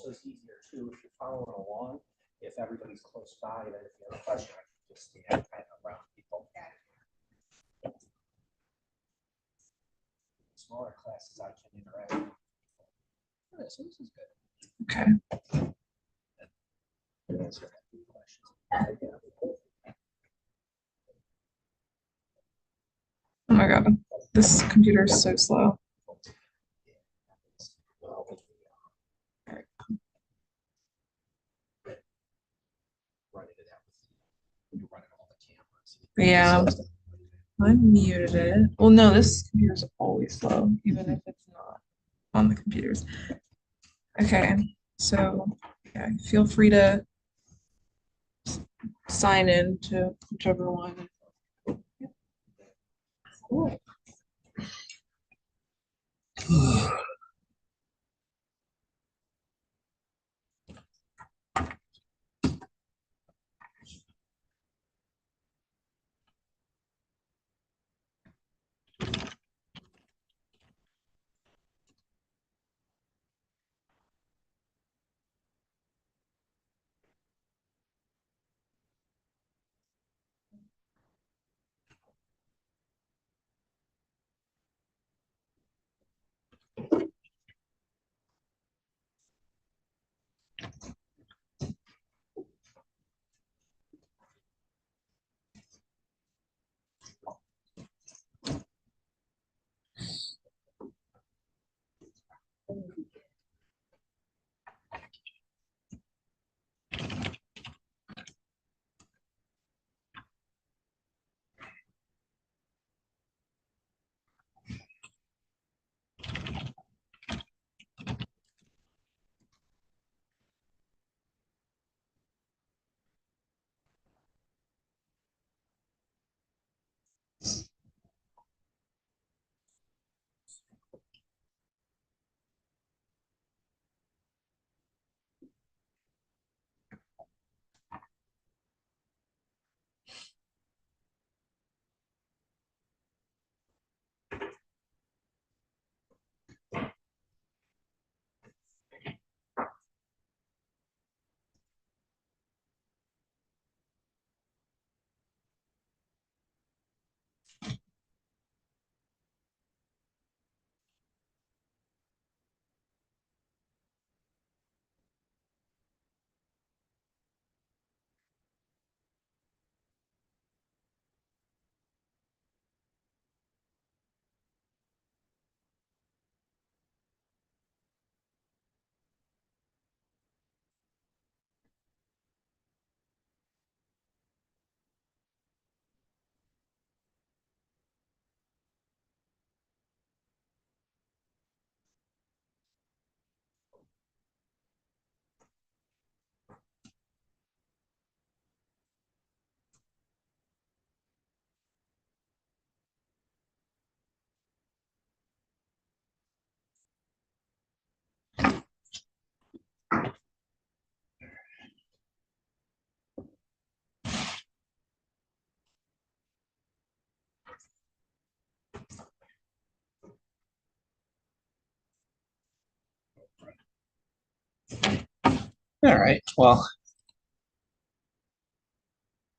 also is easier too if you're following along. If everybody's close by, then if you have a question, I can just stand kind of around people. Smaller classes, I can interact with people. Oh, so this is good. Okay. Answer a few questions. Oh my God, this computer is so slow. Yeah, I muted it. Well, no, this computer's always slow, even if it's not on the computers. Okay, so yeah, feel free to sign in to whichever one. Cool. All right, well,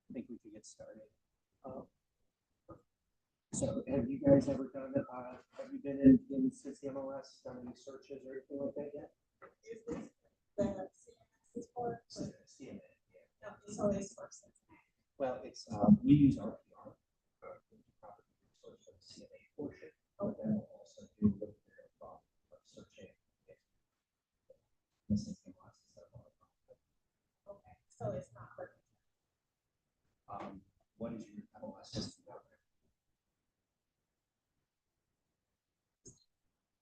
I think we can get started. So have you guys ever done, have you been in CMLS, done any searches or anything like that yet? Is this the CMS for? CMS, yeah. No, it's always for Cincinnati. Well, it's, we use RPR, property resource for the CMA portion, but then we'll also do a little bit of searching. Okay, so it's not for. What is your MLS system out there?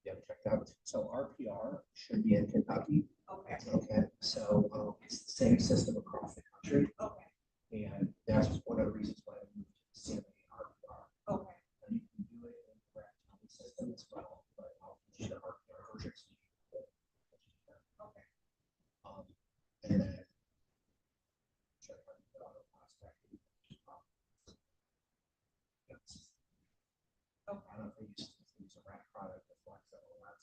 Yeah, check that out. So RPR should be in Kentucky. Okay. Okay, so it's the same system across the country. Okay. And that's one of the reasons why I moved to CMA RPR. Okay. And you can do it in the correct system as well, but I'll teach you the RPR version. Okay. And then check out the auto prospect. Okay. I don't know if they use a rack product that flex that will not.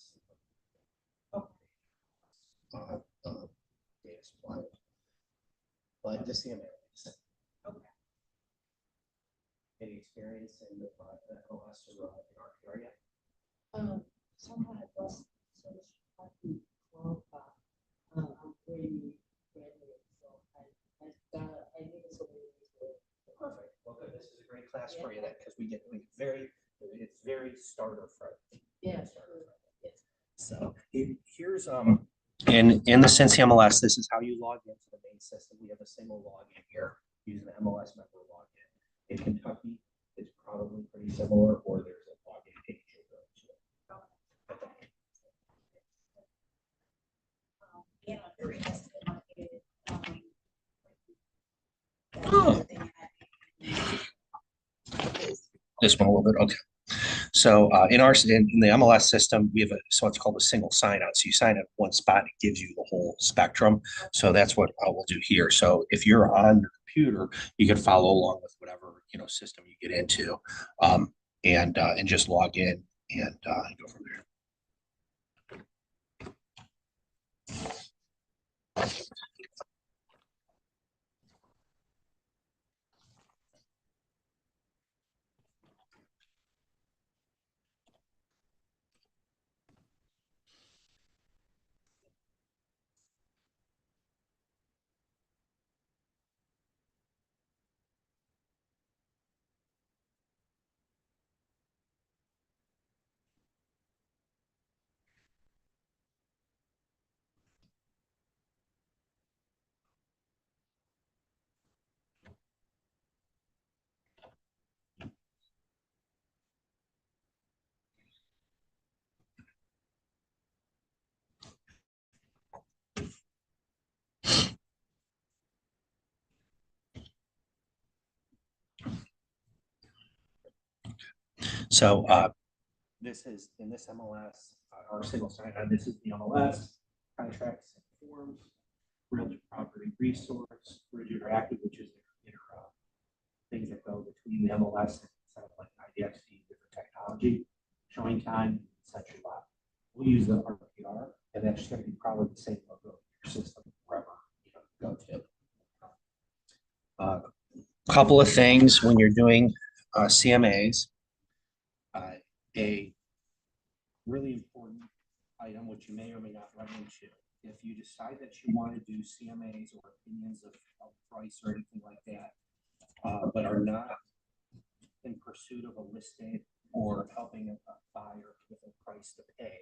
suppliers. But the CMA. Okay. Any experience in the MLS or in our area? Somehow I was so happy club, I'm really graduate, so I need so many people. Perfect. Well, good. This is a great class for you then, because it's very starter friendly. Yeah. Starter friendly. So here's in the Cincy MLS, this is how you log into the main system. We have a single login here using the MLS member login. In Kentucky, it's probably pretty similar, or there's a login page you'll go to. And I'm very interested Oh. This one a little bit, okay. So in the MLS system, we have so it's called a single sign-on. So you sign up one spot, and it gives you the whole spectrum. So that's what we'll do here. So if you're on your computer, you can follow along with whatever system you get into, and just log in and go from there. So this is in this MLS, our single sign-on. This is the MLS contracts and forms, Realtor Property Resource, Bridge Interactive, which is their things that go between the MLS and set up like IDXD, different technology, showing time, Century Lot. We'll use the RPR, and that's going to be probably the same logo in your system wherever you go to. Couple of things when you're doing CMAs. A really important item, which you may or may not run into, if you decide that you want to do CMAs or opinions of price or anything like that, but are not in pursuit of a listing or helping a buyer with a price to pay,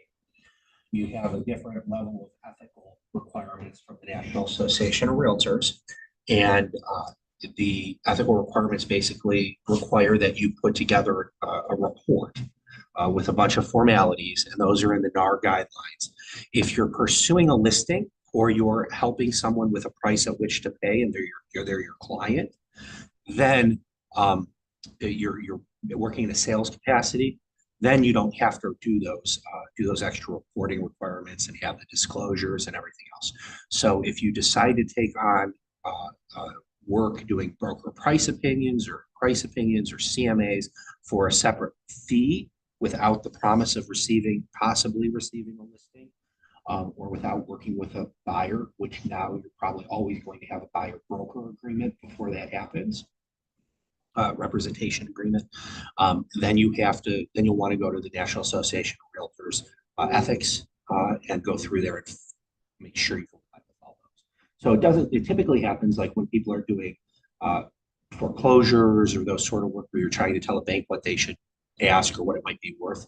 you have a different level of ethical requirements from the National Association of Realtors. And the ethical requirements basically require that you put together a report with a bunch of formalities, and those are in the NAR guidelines. If you're pursuing a listing or you're helping someone with a price at which to pay, and they're your client, then you're working in a sales capacity, then you don't have to do those extra reporting requirements and have the disclosures and everything else. So if you decide to take on work doing broker price opinions or CMAs for a separate fee without the promise of possibly receiving a listing, or without working with a buyer, which now you're probably always going to have a buyer broker agreement before that happens, representation agreement, then you'll want to go to the National Association of Realtors ethics and go through there and make sure you comply with all those. So it typically happens like when people are doing foreclosures or those sort of work where you're trying to tell a bank what they should ask or what it might be worth,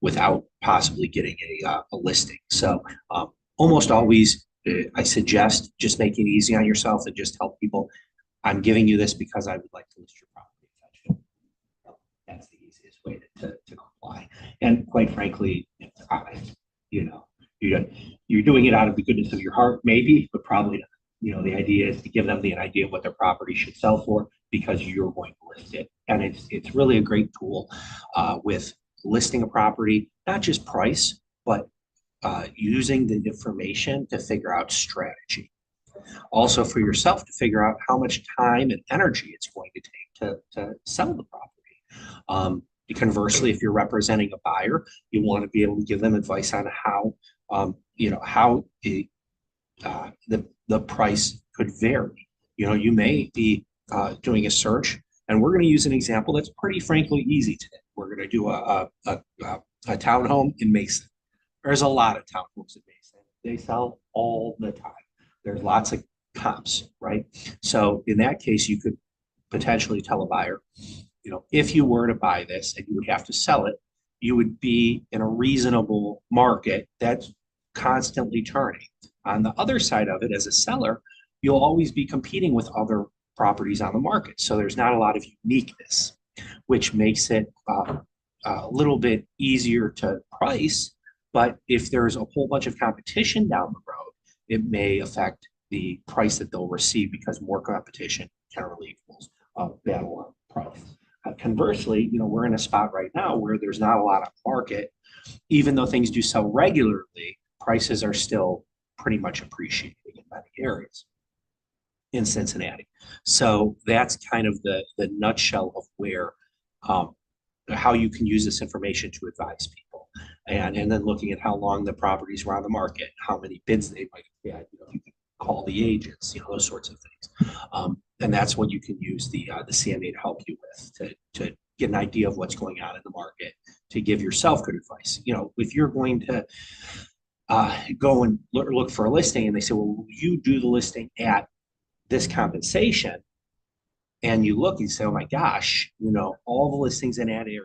without possibly getting a listing. So almost always I suggest just making it easy on yourself and just tell people, I'm giving you this because I would like to list your property. That's the easiest way to comply. And quite frankly, you're doing it out of the goodness of your heart, maybe, but probably not. The idea is to give them the idea of what their property should sell for because you're going to list it. And it's really a great tool with listing a property, not just price, but using the information to figure out strategy. Also for yourself to figure out how much time and energy it's going to take to sell the property. Conversely, if you're representing a buyer, you want to be able to give them advice on how the price could vary. You know, you may be doing a search, and we're going to use an example that's pretty frankly easy today. We're going to do a townhome in Mason. There's a lot of townhomes in Mason. They sell all the time. There's lots of comps, right? So in that case, you could potentially tell a buyer, you know, if you were to buy this and you would have to sell it, you would be in a reasonable market that's constantly turning. On the other side of it, as a seller, you'll always be competing with other properties on the market. So there's not a lot of uniqueness, which makes it a little bit easier to price. But if there's a whole bunch of competition down the road, it may affect the price that they'll receive because more competition generally equals battle on price. Conversely, you know, we're in a spot right now where there's not a lot of market. Even though things do sell regularly, prices are still pretty much appreciating in many areas in Cincinnati. So that's kind of the nutshell of where how you can use this information to advise people. And then looking at how long the properties were on the market, how many bids they might have had, you know, you can call the agents, you know, those sorts of things. And that's what you can use the CMA to help you with, to get an idea of what's going on in the market, to give yourself good advice. You know, if you're going to go and look for a listing and they say, well, you do the listing at this compensation, and you look and you say, oh my gosh, you know, all the listings in that area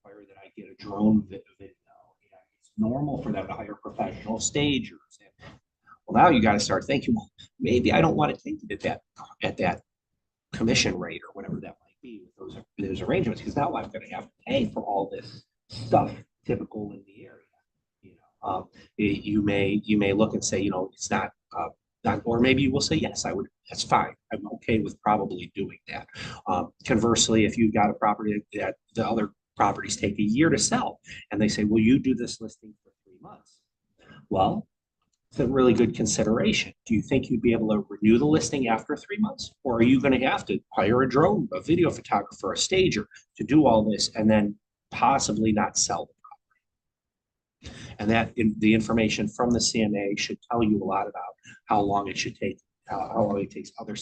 require that I get a drone video. It's normal for them to hire professional stagers. Well, now you got to start thinking, well, maybe I don't want to take it at that commission rate or whatever that might be with those arrangements, because now I'm going to have to pay for all this stuff typical in the area. You know, you may look and say, you know, it's not, or maybe you will say, yes, I would. That's fine. I'm okay with probably doing that. Conversely, if you've got a property that the other properties take a year to sell, and they say, well, you do this listing for 3 months. Well, it's a really good consideration. Do you think you'd be able to renew the listing after 3 months? Or are you going to have to hire a drone, a video photographer, a stager to do all this and then possibly not sell the property? And that the information from the CMA should tell you a lot about how long it should take, how long it takes other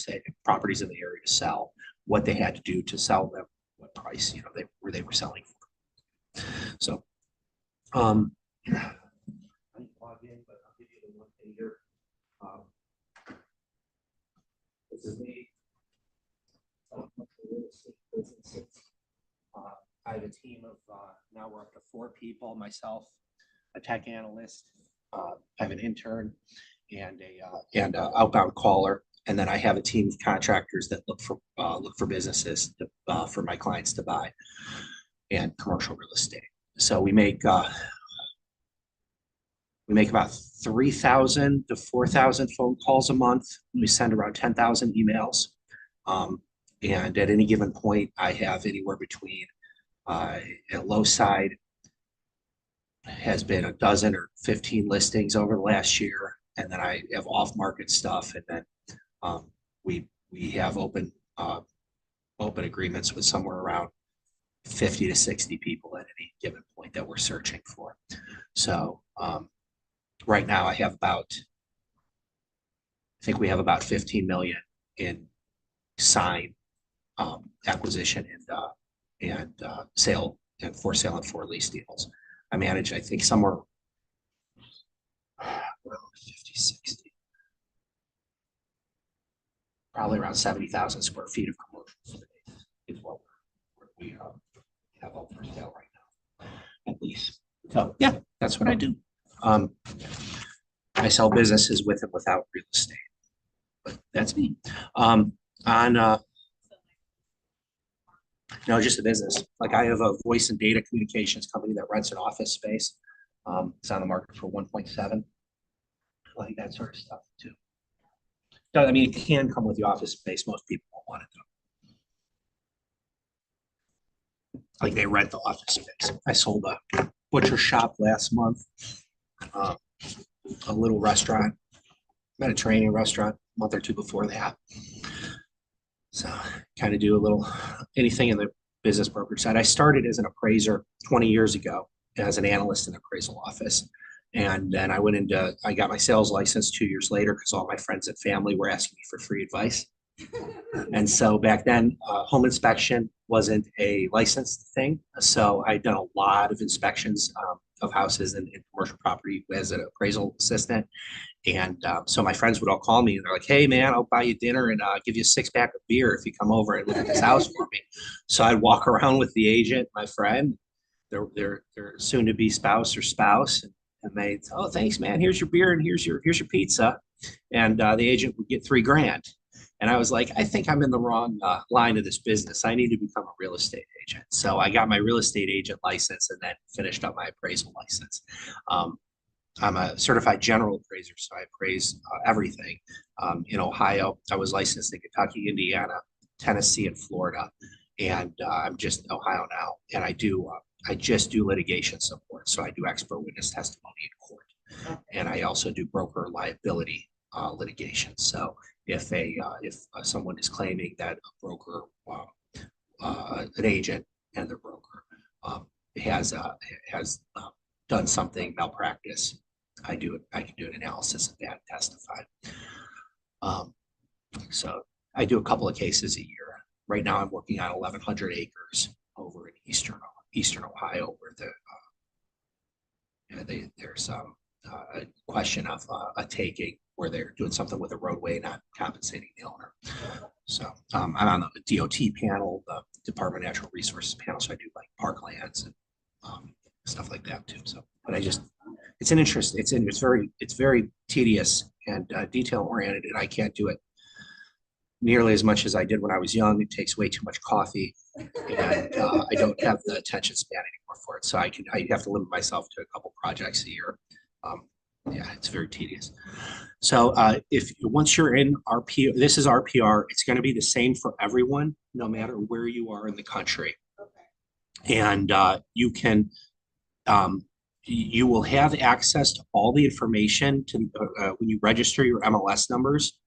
properties in the area to sell, what they had to do to sell them, what price, you know, they were selling for. So, this is me. I have a team of now we're up to 4 people, myself, a tech analyst, I have an intern and a outbound caller, and then I have a team of contractors that look for businesses for my clients to buy, and commercial real estate. So we make about 3,000 to 4,000 phone calls a month. We send around 10,000 emails. And at any given point, I have anywhere between a low side has been a dozen or 15 listings over the last year. And then I have off market stuff. And then we have open agreements with somewhere around 50 to 60 people at any given point that we're searching for. So right now I think we have about 15 million in signed acquisition and sale and for sale and for lease deals. I manage, I think, somewhere around 50, 60, probably around 70,000 square feet of commercial space is what we have up for sale right now, at least. So yeah, that's what I do. I sell businesses with and without real estate, but that's me. No, just a business. Like I have a voice and data communications company that rents an office space. It's on the market for 1.7. Like that sort of stuff too. So, I mean, it can come with the office space. Most people won't want it though. Like they rent the office space. I sold a butcher shop last month, a little restaurant, Mediterranean restaurant, a month or 2 before that. So kind of do a little anything in the business brokerage side. I started as an appraiser 20 years ago as an analyst in the appraisal office. And then I got my sales license 2 years later because all my friends and family were asking me for free advice. And so back then, home inspection wasn't a licensed thing. So I'd done a lot of inspections of houses and commercial property as an appraisal assistant. And so my friends would all call me and they're like, hey, man, I'll buy you dinner and give you a 6-pack of beer if you come over and look at this house for me. So I'd walk around with the agent, my friend, their soon to be spouse or spouse. And they, oh, thanks, man. Here's your beer and here's your pizza. And the agent would get $3,000. And I was like, I think I'm in the wrong line of this business. I need to become a real estate agent. So I got my real estate agent license and then finished up my appraisal license. I'm a certified general appraiser, so I appraise everything. In Ohio, I was licensed in Kentucky, Indiana, Tennessee, and Florida. And I'm just in Ohio now. And I just do litigation support. So I do expert witness testimony in court. And I also do broker liability litigation. So if someone is claiming that a broker, an agent and the broker has done something malpractice, I can do an analysis of that and testify. So I do a couple of cases a year. Right now I'm working on 1,100 acres over in eastern Ohio where there's a question of a taking where they're doing something with a roadway, not compensating the owner. So I'm on the DOT panel, the Department of Natural Resources panel. So I do like parklands and stuff like that too. So, but it's an interest. It's very tedious and detail oriented, and I can't do it nearly as much as I did when I was young. It takes way too much coffee, and I don't have the attention span anymore for it. So I have to limit myself to a couple projects a year. Yeah, it's very tedious. So once you're in RPR, this is RPR. It's going to be the same for everyone, no matter where you are in the country. Okay. And you will have access to all the information to when you register your MLS numbers,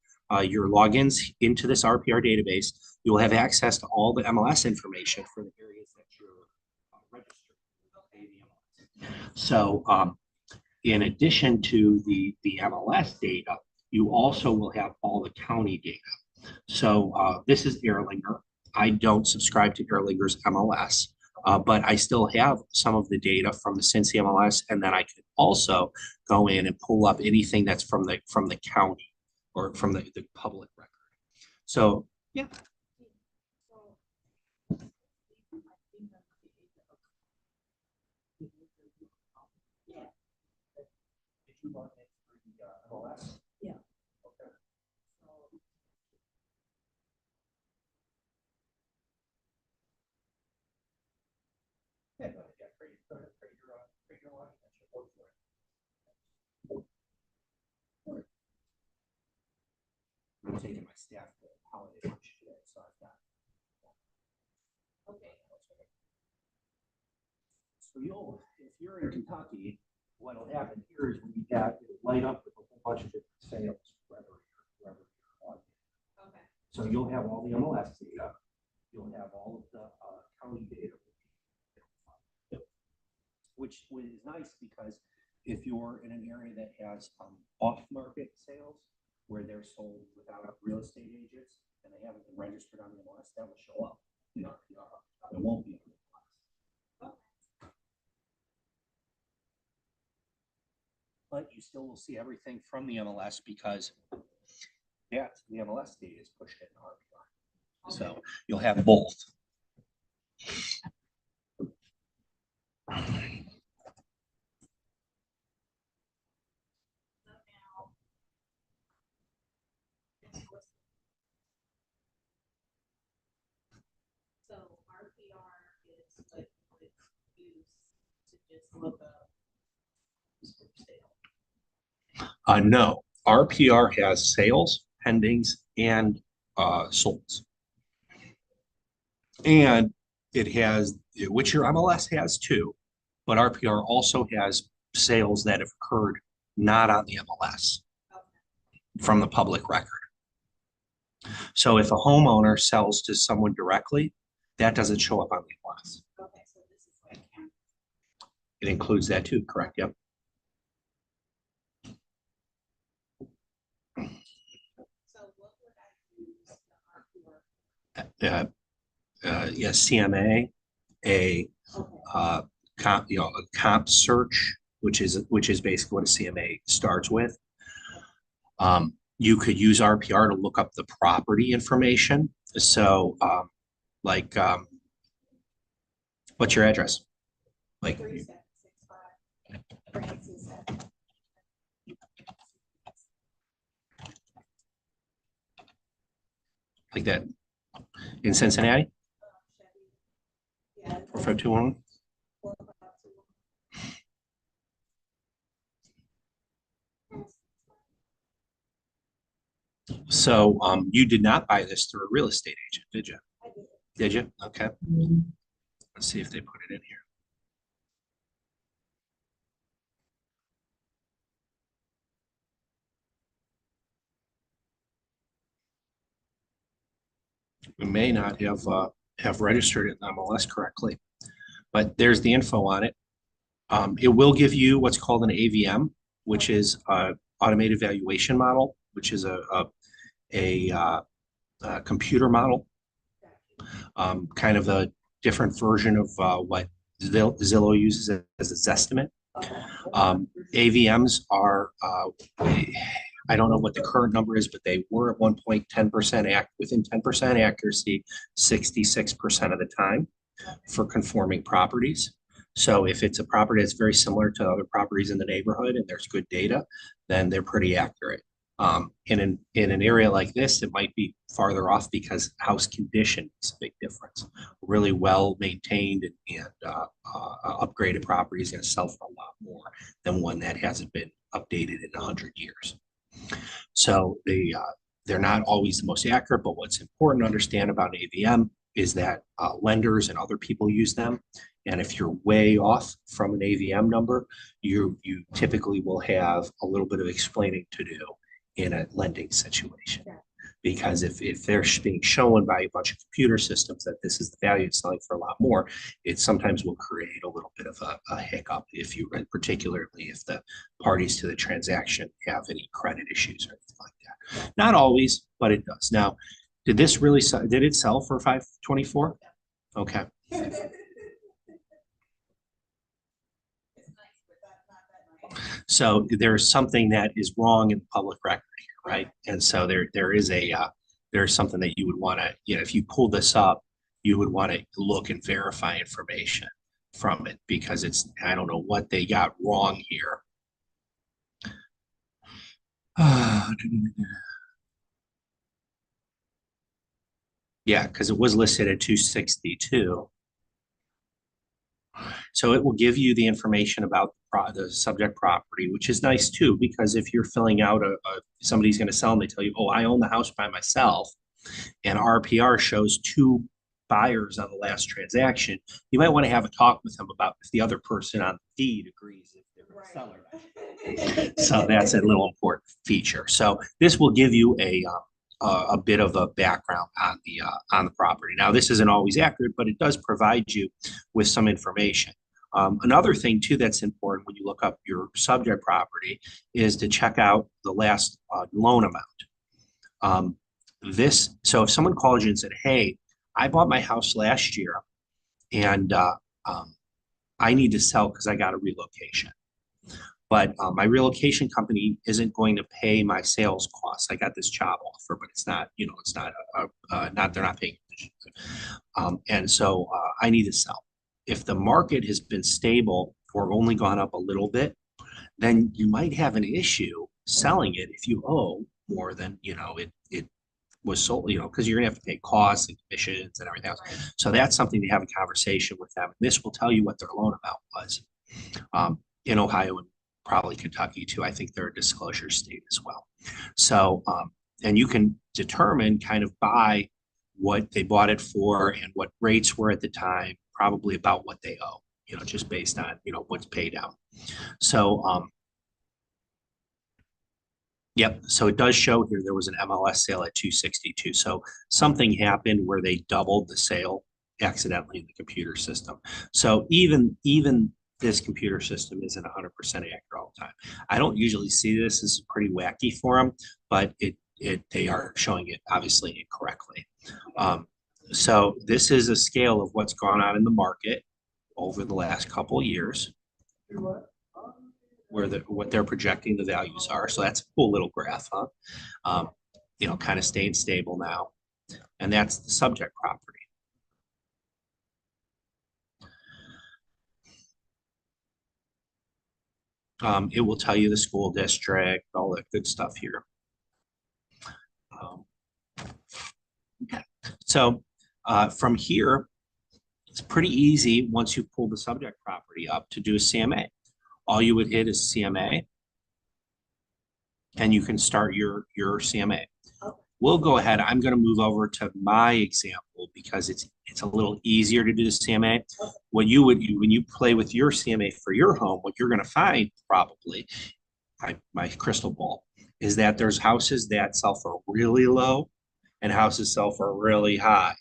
your logins into this RPR database. You will have access to all the MLS information for the areas that you're registered. So in addition to the MLS data, you also will have all the county data. So this is Erlanger. I don't subscribe to Erlanger's MLS. But I still have some of the data from the Cincy MLS, and then I can also go in and pull up anything that's from the county or from the public record. So yeah. Did you log in through the MLS? Yeah. Okay. Yeah, go ahead, create your login, that should work for it. I'm taking my staff to holiday lunch today, so I've got. Okay. So if you're in Kentucky, what'll happen here is when you have it light up with a whole bunch of different sales wherever you're logged in. Okay. So you'll have all the MLS data, you'll have all of the county data. Which is nice because if you're in an area that has off-market sales where they're sold without real estate agents and they haven't been registered on the MLS, that will show up in RPR. It won't be on the MLS. But you still will see everything from the MLS because the MLS data is pushed in RPR. Okay. So you'll have both. So RPR is what you use to just look up sale. No, RPR has sales, pendings, and solds. And it has, which your MLS has too, but RPR also has sales that have occurred not on the MLS from the public record. So if a homeowner sells to someone directly, that doesn't show up on the MLS. Okay, so this is like county. It includes that too, correct? Yep. yeah, CMA, a Okay. comp, a comp search, which is basically what a CMA starts with. You could use RPR to look up the property information. So, like, what's your address? Like, 3765 Francis Avenue. like that in Cincinnati, Chevy. Yeah. 4521. 4521. So, you did not buy this through a real estate agent, did you? I did. Did you? Okay. Let's see if they put it in here. We may not have registered it in MLS correctly, but there's the info on it. It will give you what's called an AVM, which is automated valuation model, which is a computer model, kind of a different version of what Zillow uses as its estimate. AVMs are, I don't know what the current number is, but they were at 1.10% within 10% accuracy, 66% of the time for conforming properties. So if it's a property that's very similar to other properties in the neighborhood and there's good data, then they're pretty accurate. In an area like this, it might be farther off because house condition is a big difference. Really well maintained and upgraded property is going to sell for a lot more than one that hasn't been updated in 100 years. So they're not always the most accurate, but what's important to understand about an AVM is that lenders and other people use them. And if you're way off from an AVM number, you typically will have a little bit of explaining to do in a lending situation. Yeah. Because if they're being shown by a bunch of computer systems that this is the value it's selling for a lot more, it sometimes will create a little bit of a hiccup if you, particularly if the parties to the transaction have any credit issues or anything like that. Not always, but it does. Now, did this really sell? Did it sell for 524? Okay. So there's something that is wrong in the public record here, right? And so there's something that you would want to, if you pull this up, you would want to look and verify information from it because I don't know what they got wrong here. Yeah, because it was listed at 262. So it will give you the information about the subject property, which is nice too, because if you're filling out somebody's going to sell and they tell you, oh, I own the house by myself, and RPR shows 2 buyers on the last transaction, you might want to have a talk with them about if the other person on the deed agrees if they're the seller. So that's a little important feature. So this will give you a bit of a background on the property. Now, this isn't always accurate, but it does provide you with some information. Another thing too that's important when you look up your subject property is to check out the last loan amount. So if someone called you and said, hey, I bought my house last year and I need to sell because I got a relocation. But my relocation company isn't going to pay my sales costs. I got this job offer, but it's not, it's not, they're not paying. And so I need to sell. If the market has been stable or only gone up a little bit, then you might have an issue selling it if you owe more than, it was sold, because you're gonna have to pay costs and commissions and everything else. So that's something to have a conversation with them. This will tell you what their loan amount was. In Ohio and probably Kentucky too. I think they're a disclosure state as well. So, and you can determine kind of by what they bought it for and what rates were at the time, probably about what they owe, just based on, what's paid out. So, yep. So it does show here there was an MLS sale at 262. So something happened where they doubled the sale accidentally in the computer system. So even this computer system isn't 100% accurate all the time. I don't usually see this. This is pretty wacky for them, but they are showing it obviously incorrectly. So this is a scale of what's gone on in the market over the last couple of years, where what they're projecting the values are. So that's a cool little graph, huh? Kind of staying stable now. And that's the subject property. It will tell you the school district, all that good stuff here. Okay. So from here, it's pretty easy once you pull the subject property up to do a CMA. All you would hit is CMA, and you can start your CMA. We'll go ahead. I'm going to move over to my example because it's a little easier to do the CMA. When you play with your CMA for your home, what you're going to find probably, my crystal ball, is that there's houses that sell for really low and houses sell for really high.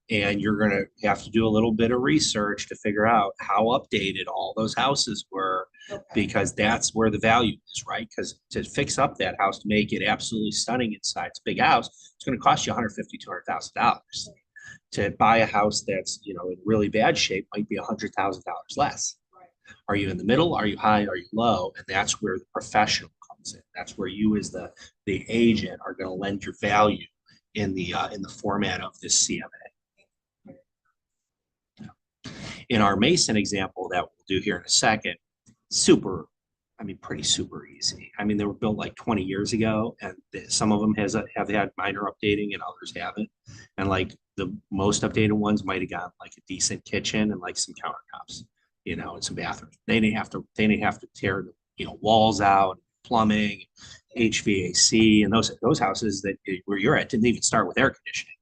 And you're going to have to do a little bit of research to figure out how updated all those houses were, because that's where the value is, right? Because to fix up that house, to make it absolutely stunning inside, it's a big house, it's going to cost you $150,000, $200,000. To buy a house that's, in really bad shape might be $100,000 less. Are you in the middle? Are you high? Are you low? And that's where the professional comes in. That's where you as the agent are going to lend your value in the format of this CMA. In our Mason example that we'll do here in a second, pretty super easy. They were built like 20 years ago, and some of them have had minor updating and others haven't. And like the most updated ones might have got like a decent kitchen and like some countertops, and some bathrooms. They didn't have to tear the walls out, plumbing, HVAC, and those houses where you're at didn't even start with air conditioning.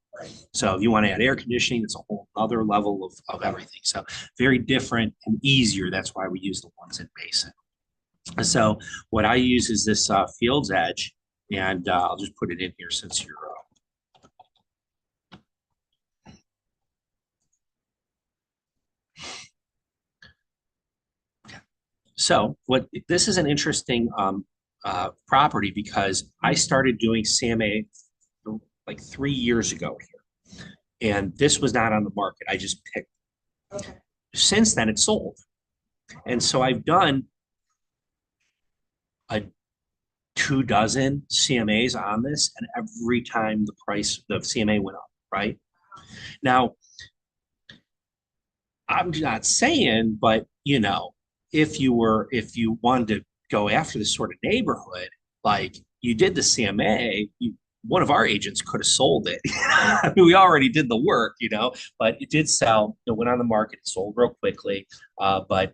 So if you want to add air conditioning, it's a whole other level of everything. So very different and easier. That's why we use the ones in Mason. So what I use is this Fields Edge, and I'll just put it in here since you're. So this is an interesting property because I started doing CMA like 3 years ago here, and this was not on the market. I just picked. Okay. Since then, it's sold, and so I've done 24 CMAs on this, and every time the price of CMA went up. Right now, I'm not saying, but if you wanted to go after this sort of neighborhood, like you did the CMA, one of our agents could have sold it. We already did the work, but it did sell. It went on the market, it sold real quickly. But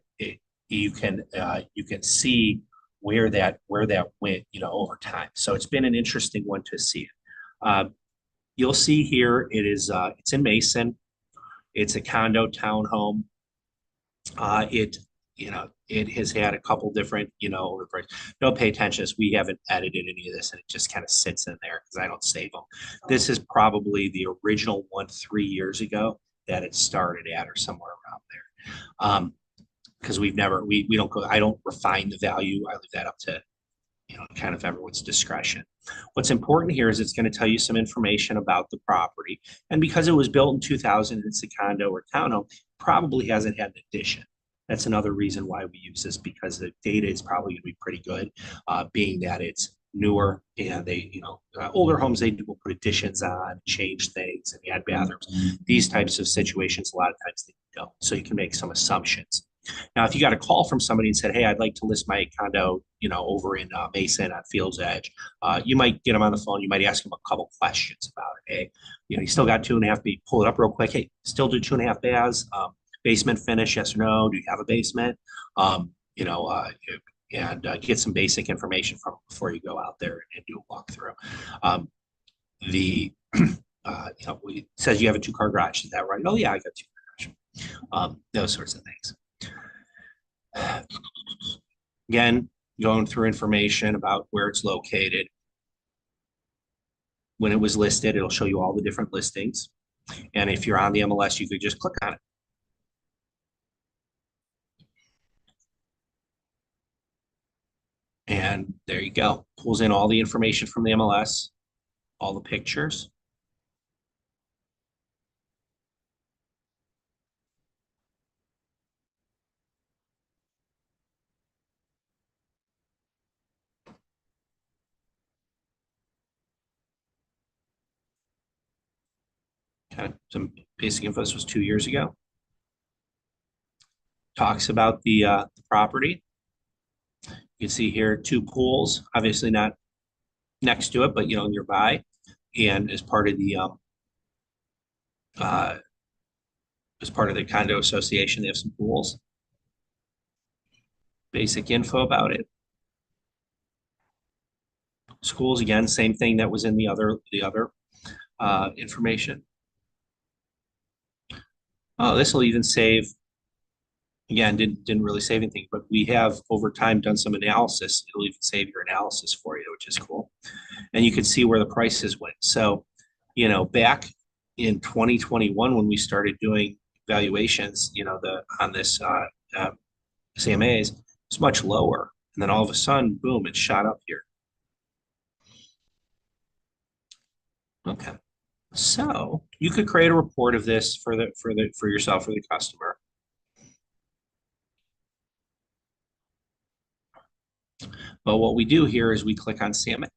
you can see where that went, over time. So it's been an interesting one to see it. You'll see here it's in Mason. It's a condo townhome. It has had a couple different, don't pay attention as we haven't edited any of this, and it just kind of sits in there because I don't save them. This is probably the original one 3 years ago that it started at, or somewhere around there. Because we don't go, I don't refine the value. I leave that up to, kind of everyone's discretion. What's important here is it's going to tell you some information about the property. And because it was built in 2000, it's a condo or townhome, probably hasn't had an addition. That's another reason why we use this, because the data is probably going to be pretty good, being that it's newer, and they, older homes, they will put additions on, change things, and add bathrooms. These types of situations, a lot of times they don't. So you can make some assumptions. Now, if you got a call from somebody and said, "Hey, I'd like to list my condo, over in Mason on Fields Edge," you might get them on the phone. You might ask them a couple questions about it. Hey, you still got 2.5 B. Pull it up real quick. Hey, still do 2.5 baths. Basement finish, yes or no? Do you have a basement? And get some basic information from before you go out there and do a walkthrough. It says you have a 2-car garage. Is that right? Oh yeah, I got 2 garage. Those sorts of things. Again, going through information about where it's located. When it was listed, it'll show you all the different listings. And if you're on the MLS, you could just click on it. And there you go. Pulls in all the information from the MLS, all the pictures. kind of some basic info. This was 2 years ago. Talks about the property. You can see here two pools, obviously not next to it, but nearby, and as part of uh, the condo association, they have some pools. Basic info about it. Schools, again, same thing that was in the other information. Oh, this will even save. Again, didn't really save anything, but we have over time done some analysis. It'll even save your analysis for you, which is cool. And you can see where the prices went. So, back in 2021 when we started doing valuations, on this CMAs, it's much lower, and then all of a sudden, boom, it shot up here. Okay, so you could create a report of this for yourself or the customer. But what we do here is we click on CMA.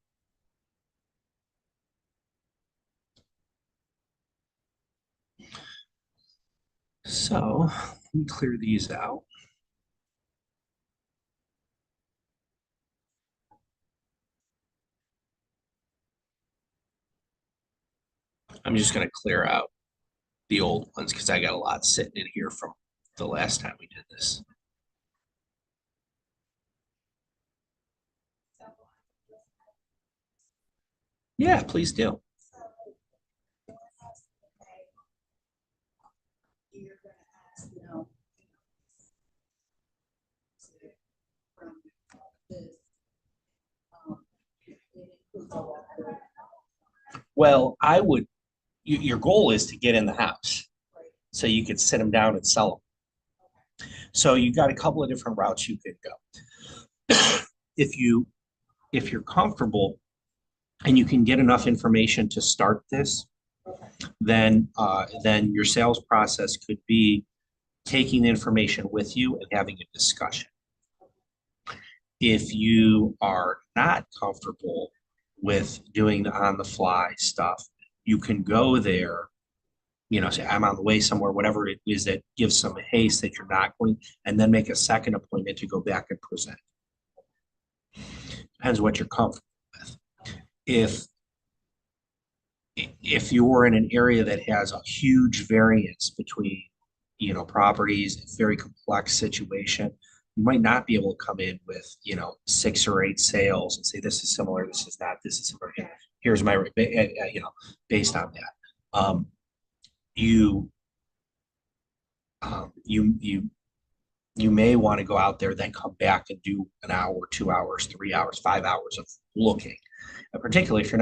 So let me clear these out. I'm just going to clear out the old ones because I got a lot sitting in here from the last time we did this. Yeah, please do. You're gonna ask, from this, it includes all that. Well, your goal is to get in the house so you could sit them down and sell them. So you've got a couple of different routes you could go. If you're comfortable and you can get enough information to start this, then your sales process could be taking the information with you and having a discussion. If you are not comfortable with doing the on-the-fly stuff, you can go there, say I'm on the way somewhere, whatever it is that gives some haste that you're not going, and then make a second appointment to go back and present. Depends what you're comfortable with. If you're in an area that has a huge variance between, properties, very complex situation, you might not be able to come in with, 6 or 8 sales and say, this is similar, this is not, this is similar. Here's my, based on that. You may want to go out there, then come back and do an hour, 2 hours, 3 hours, 5 hours of looking. And particularly if you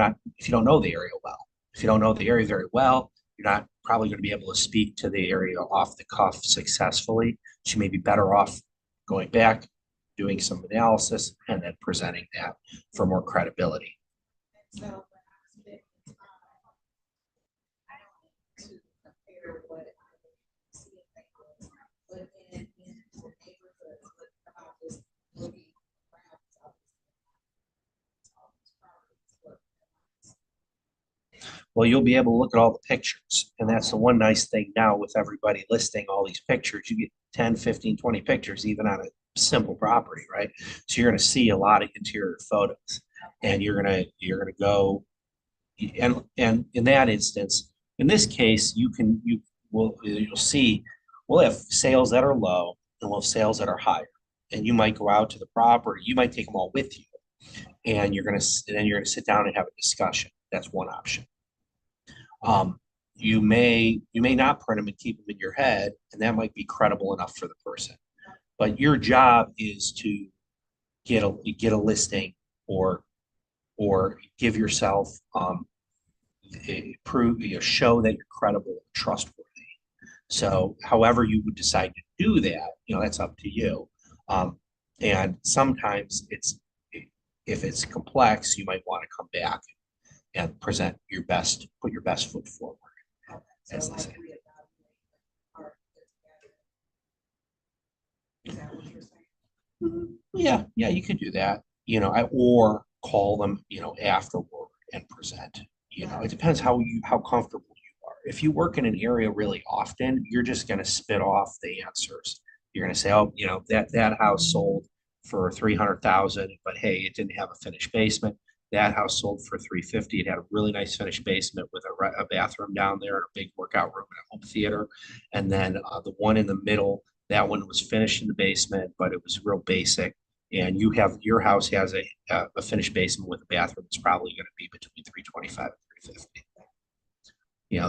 don't know the area well. If you don't know the area very well, you're not probably going to be able to speak to the area off the cuff successfully. So you may be better off going back, doing some analysis, and then presenting that for more credibility. So perhaps it, I don't need to compare what I see if they was, but in the neighborhood, what about just looking around, Well, you'll be able to look at all the pictures. And that's the one nice thing now with everybody listing all these pictures. You get 10, 15, 20 pictures, even on a simple property, right? So you're going to see a lot of interior photos, and you're going to go, and in that instance, in this case, you'll see we'll have sales that are low and we'll have sales that are higher. And you might go out to the property, you might take them all with you, and you're going to sit down and have a discussion. That's one option. You may not print them and keep them in your head, and that might be credible enough for the person. But your job is to get a listing or give yourself show that you're credible and trustworthy. So however you would decide to do that, that's up to you. And sometimes if it's complex, you might want to come back and put your best foot forward. As they say. Is that what you're saying? Yeah, you could do that, or call them, afterward and present. It depends how comfortable you are. if you work in an area really often, you're just gonna spit off the answers. You're gonna say, oh, that house sold for 300,000, but hey, it didn't have a finished basement. That house sold for 350. It had a really nice finished basement with a bathroom down there and a big workout room and a home theater. And then the one in the middle, that one was finished in the basement, but it was real basic. And your house has a finished basement with a bathroom. It's probably going to be between 325 and 350.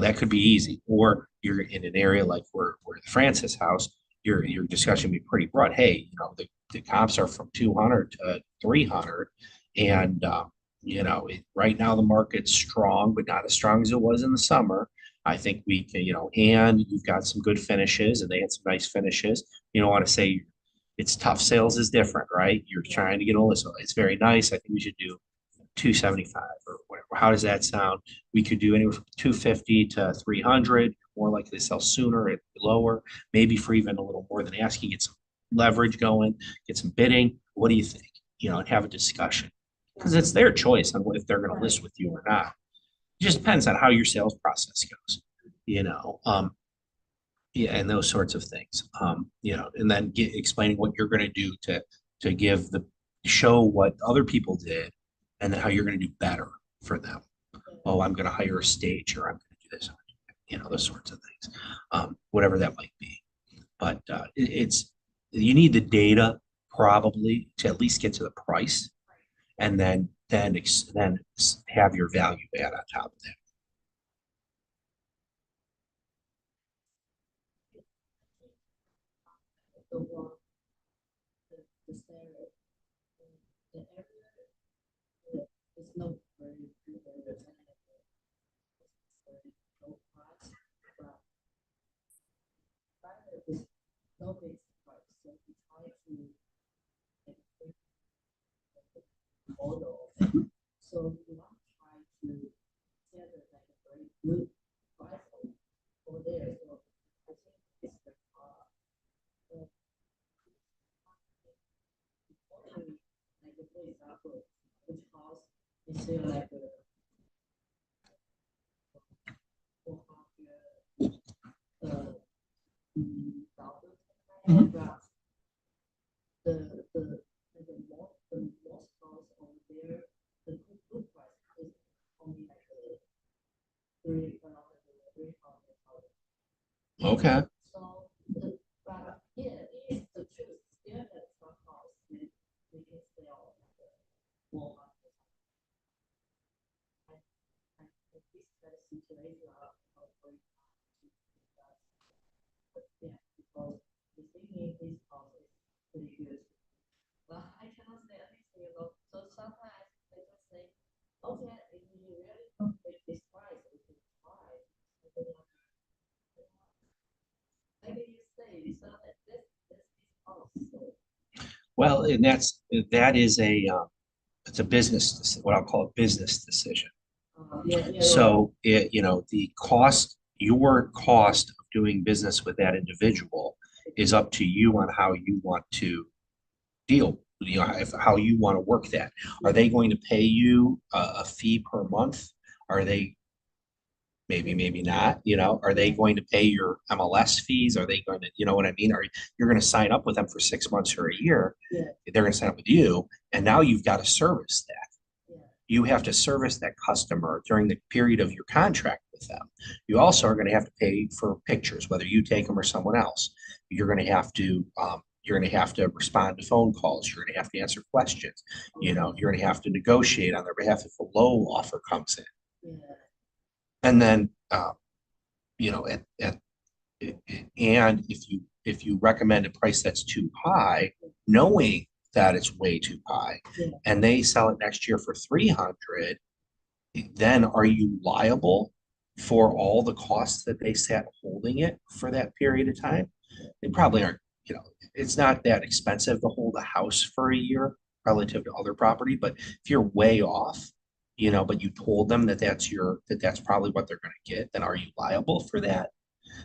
That could be easy. Or you're in an area like where the Francis house, your discussion would be pretty broad. Hey, the comps are from 200 to 300. And, right now the market's strong, but not as strong as it was in the summer. I think we can, and you've got some good finishes and they had some nice finishes. You don't want to say it's tough. Sales is different, right? You're trying to get a list. It's very nice. I think we should do 275 or whatever. How does that sound? We could do anywhere from 250 to 300, more likely to sell sooner, lower, maybe for even a little more than asking, get some leverage going, get some bidding. What do you think? And have a discussion because it's their choice on if they're going to list with you or not. It just depends on how your sales process goes, yeah, and those sorts of things, and then explaining what you're going to do to show what other people did and then how you're going to do better for them. Oh, I'm going to hire a stage or I'm going to do this, those sorts of things, whatever that might be. But you need the data probably to at least get to the price and then have your value add on top of that. The one, the standard, the area, it's no very good very low price, but private is no big price, so we try to make a model of it. So we want to try to get like a very good price over there. So I think it's the like for example, which house is there like a 400 thousand, but the most house over there, the good price is only like around 300,000. Okay. So, but yeah, it is the truth. Still, that some house we can sell like 400. I this kind of situation are very yeah, because the thinking this house is pretty good. But I cannot say anything, So sometimes I just say, okay, if you really don't make this price, we can try. Maybe you say this house. Well, and that is it's a business, what I'll call a business decision. So your cost of doing business with that individual is up to you on how you want to deal, how you want to work that. Are they going to pay you a fee per month? Are they maybe not, are they going to pay your MLS fees? Are they going to, you know what I mean? You're going to sign up with them for 6 months or a year. Yeah. They're going to sign up with you. And now you've got to service that. You have to service that customer during the period of your contract with them. You also are going to have to pay for pictures, whether you take them or someone else. You're going to have to respond to phone calls. You're going to have to answer questions. You're going to have to negotiate on their behalf if a low offer comes in. Yeah. And then, and if you recommend a price that's too high, knowing that it's way too high, and they sell it next year for 300, then are you liable for all the costs that they sat holding it for that period of time? They probably aren't. It's not that expensive to hold a house for a year relative to other property, but if you're way off, but you told them that's probably what they're going to get, then are you liable for that?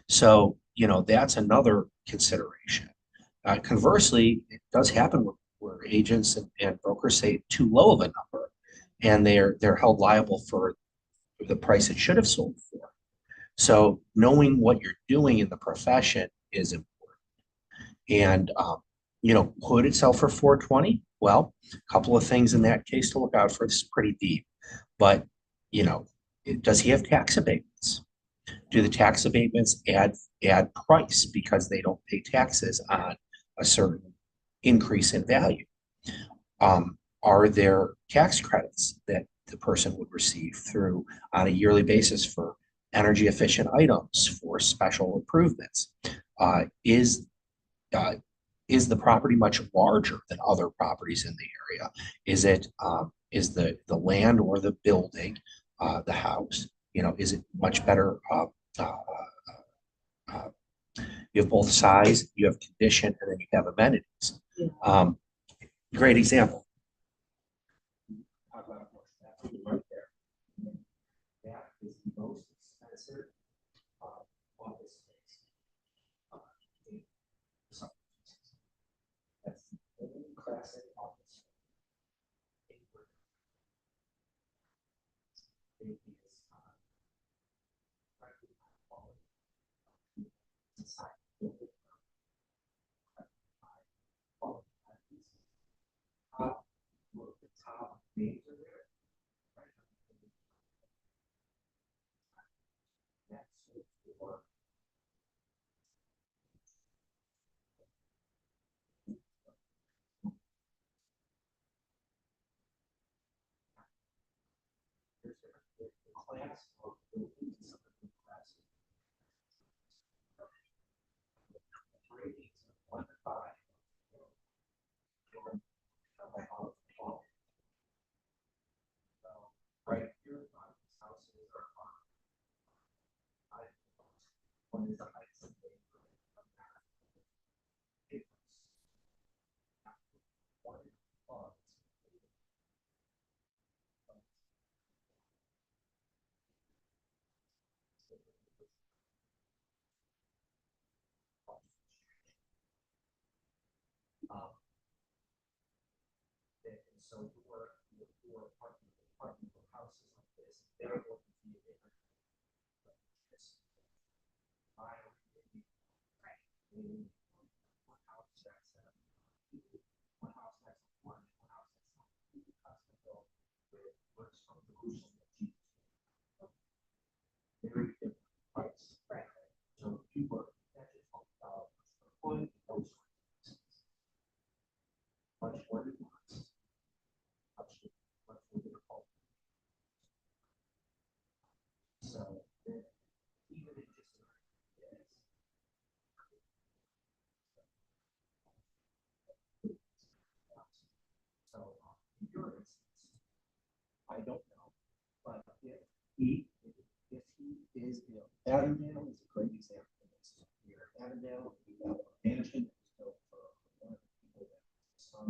So, that's another consideration. Conversely, it does happen where agents and brokers say too low of a number and they're held liable for the price it should have sold for. So knowing what you're doing in the profession is important. And, could it sell for 420? Well, a couple of things in that case to look out for. This is pretty deep, but, does he have tax abatements? Do the tax abatements add price because they don't pay taxes on a certain increase in value? Are there tax credits that the person would receive through on a yearly basis for energy efficient items, for special improvements? Is the property much larger than other properties in the area? Is the land or the building, the house, is it much better? You have both size, you have condition, and then you have amenities. Great example. Talk about that right there. That is the most expensive office space. That's the only classic office. It is practically high quality. It's high quality. Look, the top names are there. That's for the class of buildings, some of the classes. Ratings of 1 to 5. Right here, these houses are one is the heights of the one is above. And so for apartment houses like this, they're going to be a different. One house that's one house that's one house that's not custom built with works from the solution that you very different price. Right. So if you work at $12 per foot, those much more than once. Much more difficult. So even if just so in your instance, I don't know, but if he is ill, Avondale is a great example of this. Here, Avondale, we have a mansion that was built for one of the people that some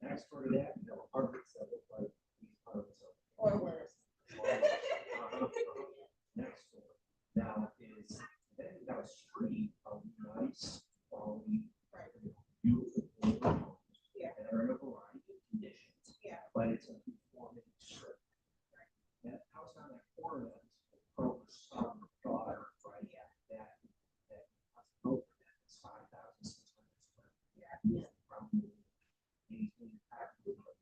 next door to that, apartments that look like these apartments Or worse. Next door now is then you got a street of nice quality, beautiful homes that are in a variety of conditions. Yeah. But it's a conforming strip. That house on that corner is Kroger daughter, right? That over that is 5,600 square feet. Yeah. Probably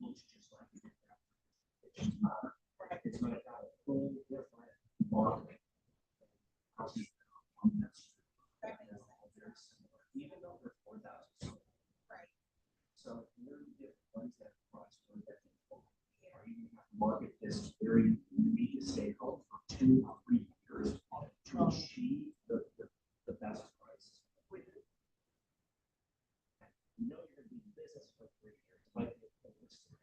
looks just like it. It's going to have a full different market. Houses on that street. Very similar, even though they're 4,000. Right. So you're the ones that cross for that. Are you have to market this very unique estate home for 2 or 3 years to achieve the best price? You know you're going to be in business for 3 years. Might be a listing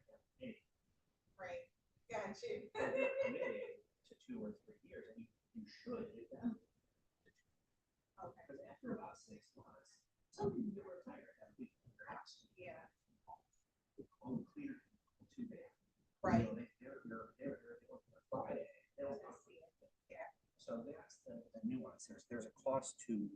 Right. Got you. committed to 2 or 3 years, and you should hit that. Okay. Because after about 6 months, some people get retired. Yeah. Unclear too bad. Right. You know, they're on Friday. Yeah. So that's the nuance. There's a cost to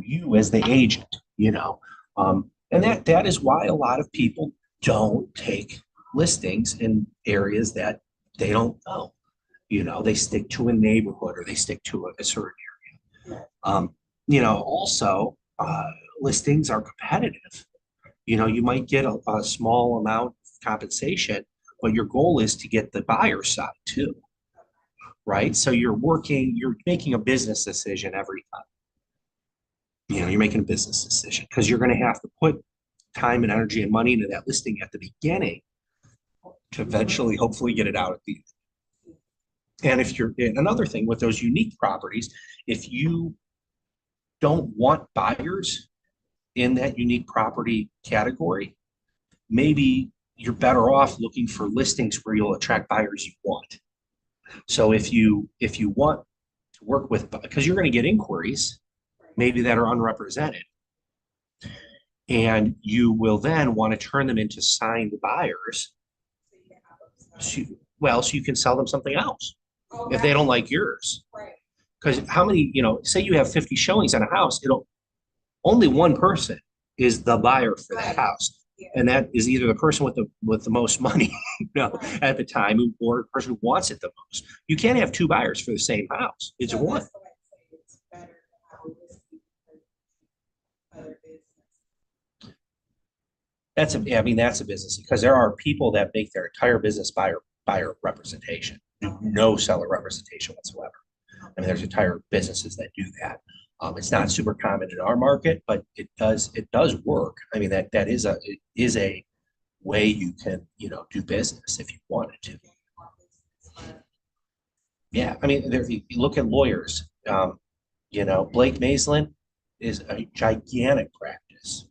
you as the agent, and that is why a lot of people don't take listings in areas that they don't know. You know, they stick to a neighborhood or they stick to a certain area. You know, also, listings are competitive. You know, you might get a small amount of compensation, but your goal is to get the buyer side too, right? So you're making a business decision every time. You know, you're making a business decision because you're going to have to put time and energy and money into that listing at the beginning to eventually, hopefully, get it out at the end. And if you're, and another thing with those unique properties, if you don't want buyers in that unique property category, maybe you're better off looking for listings where you'll attract buyers you want. So if you want to work with, because you're going to get inquiries, maybe that are unrepresented, and you will then want to turn them into signed buyers. So, so you can sell them something else if they don't like yours. Right. Because how many, you know, say you have 50 showings on a house, only one person is the buyer for that house. Yeah. And that is either the person with the most money, you know, at the time, or the person who wants it the most. You can't have two buyers for the same house. It's So one. that's the way I say it's better to have a listing for other business. I mean, that's a business because there are people that make their entire business buyer representation, no seller representation whatsoever. I mean, there's entire businesses that do that. It's not super common in our market, but it does work. I mean, it is a way you can, you know, do business if you wanted to. Yeah, I mean, you look at lawyers. You know, Blake Maislin is a gigantic practice.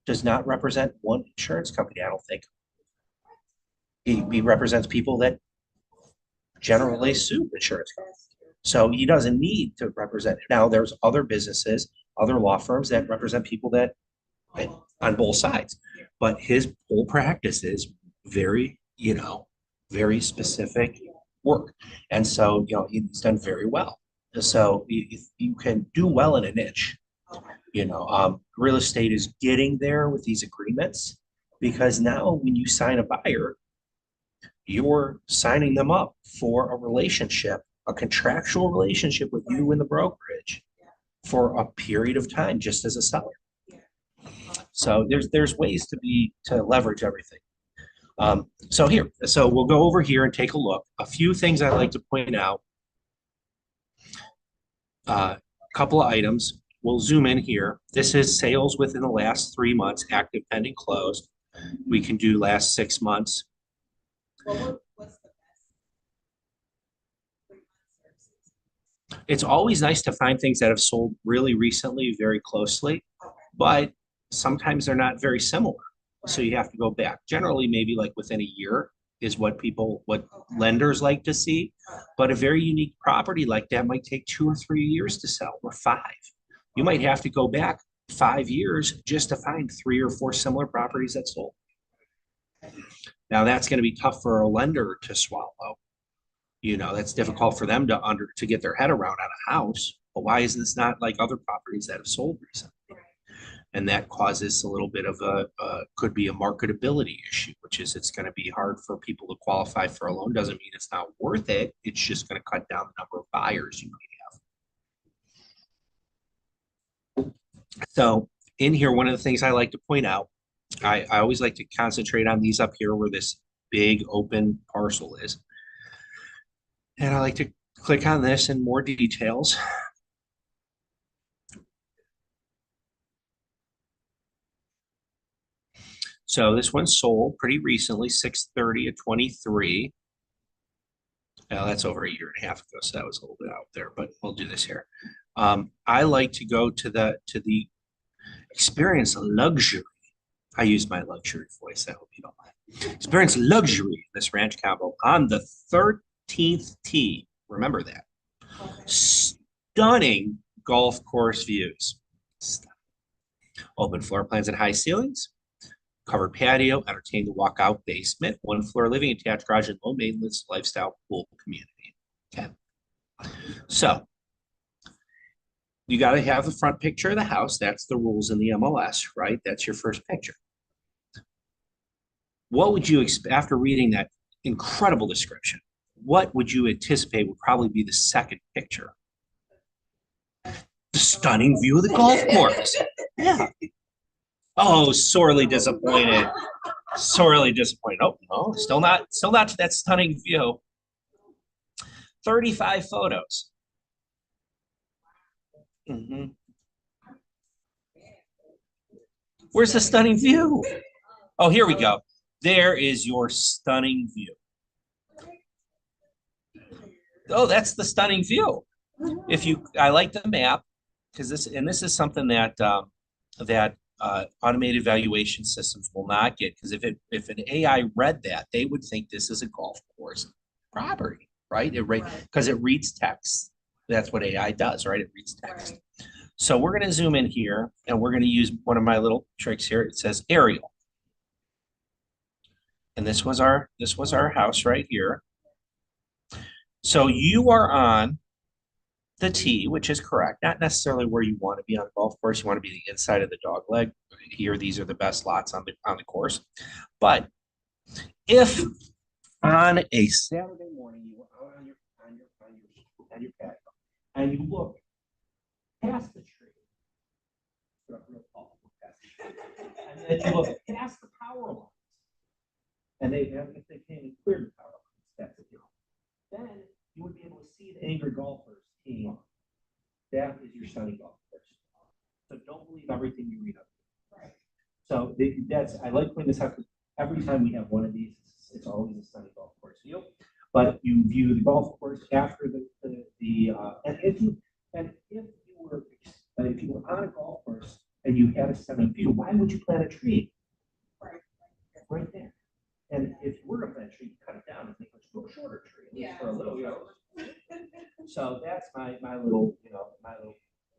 Does not represent one insurance company, I don't think. He represents people that generally sue insurance companies. So he doesn't need to represent. Now, there's other businesses, other law firms that represent people that on both sides. But his whole practice is very, you know, very specific work. And so, you know, he's done very well. So you can do well in a niche. You know, real estate is getting there with these agreements because now when you sign a buyer, you're signing them up for a relationship, a contractual relationship with you and the brokerage for a period of time, just as a seller. So there's ways to leverage everything. So we'll go over here and take a look. A few things I'd like to point out. A couple of items. We'll zoom in here. This is sales within the last 3 months, active, pending, closed. We can do last 6 months. Well, what's the best? 3 months or 6 months? It's always nice to find things that have sold really recently, very closely, but sometimes they're not very similar. So you have to go back. Generally, maybe like within a year is what lenders like to see. But a very unique property like that might take 2 or 3 years to sell, or 5. You might have to go back 5 years just to find 3 or 4 similar properties that sold. Now that's going to be tough for a lender to swallow. You know, that's difficult for them to get their head around on a house. But why is this not like other properties that have sold recently? And that causes a little bit of could be a marketability issue, which is it's going to be hard for people to qualify for a loan. Doesn't mean it's not worth it. It's just going to cut down the number of buyers you might have. So in here, one of the things I like to point out, I always like to concentrate on these up here where this big open parcel is. And I like to click on this in more details. So this one sold pretty recently, 6/30/23. Now that's over a year and a half ago, so that was a little bit out there, but we'll do this here. I like to go to the experience luxury. I use my luxury voice. I hope you don't mind. Experience luxury in this ranch combo on the 13th tee. Remember that. Stunning golf course views. Open floor plans and high ceilings. Covered patio, entertain the walkout basement, 1-floor living, attached garage, and low maintenance lifestyle pool community. Okay. So you got to have the front picture of the house. That's the rules in the MLS, right? That's your first picture. What would you expect after reading that incredible description? what would you anticipate would probably be the second picture? The stunning view of the golf course. Yeah. Oh, sorely disappointed. Sorely disappointed. Oh, no, still not that stunning view. 35 photos. Mhm. Where's the stunning view? Oh, here we go. There is your stunning view. Oh, that's the stunning view. I like the map because this is something that automated valuation systems will not get, because if an AI read that, they would think this is a golf course property, right? Because it reads text. That's what AI does, right? It reads text. Right. So we're going to zoom in here, and we're going to use one of my little tricks here. It says aerial, and this was our house right here. So you are on the tee, which is correct. Not necessarily where you want to be on a golf course. You want to be the inside of the dog leg. Here, these are the best lots on the course. But if on a Saturday morning you were out on your patio and you look past the tree, and then you look past the power lines, and if they came and cleared the power lines, that's it. Then you would be able to see the angry golfers teeing off. That is your sunny golf course. So don't believe everything you read up. Right. So I like pointing this out, because every time we have one of these, it's always a sunny golf course view. But you view the golf course after and if you were on a golf course and you had a sunny view, why would you plant a tree? Right there. And if you were to plant a tree, cut it down and make a little shorter tree, at least for a little, So that's my little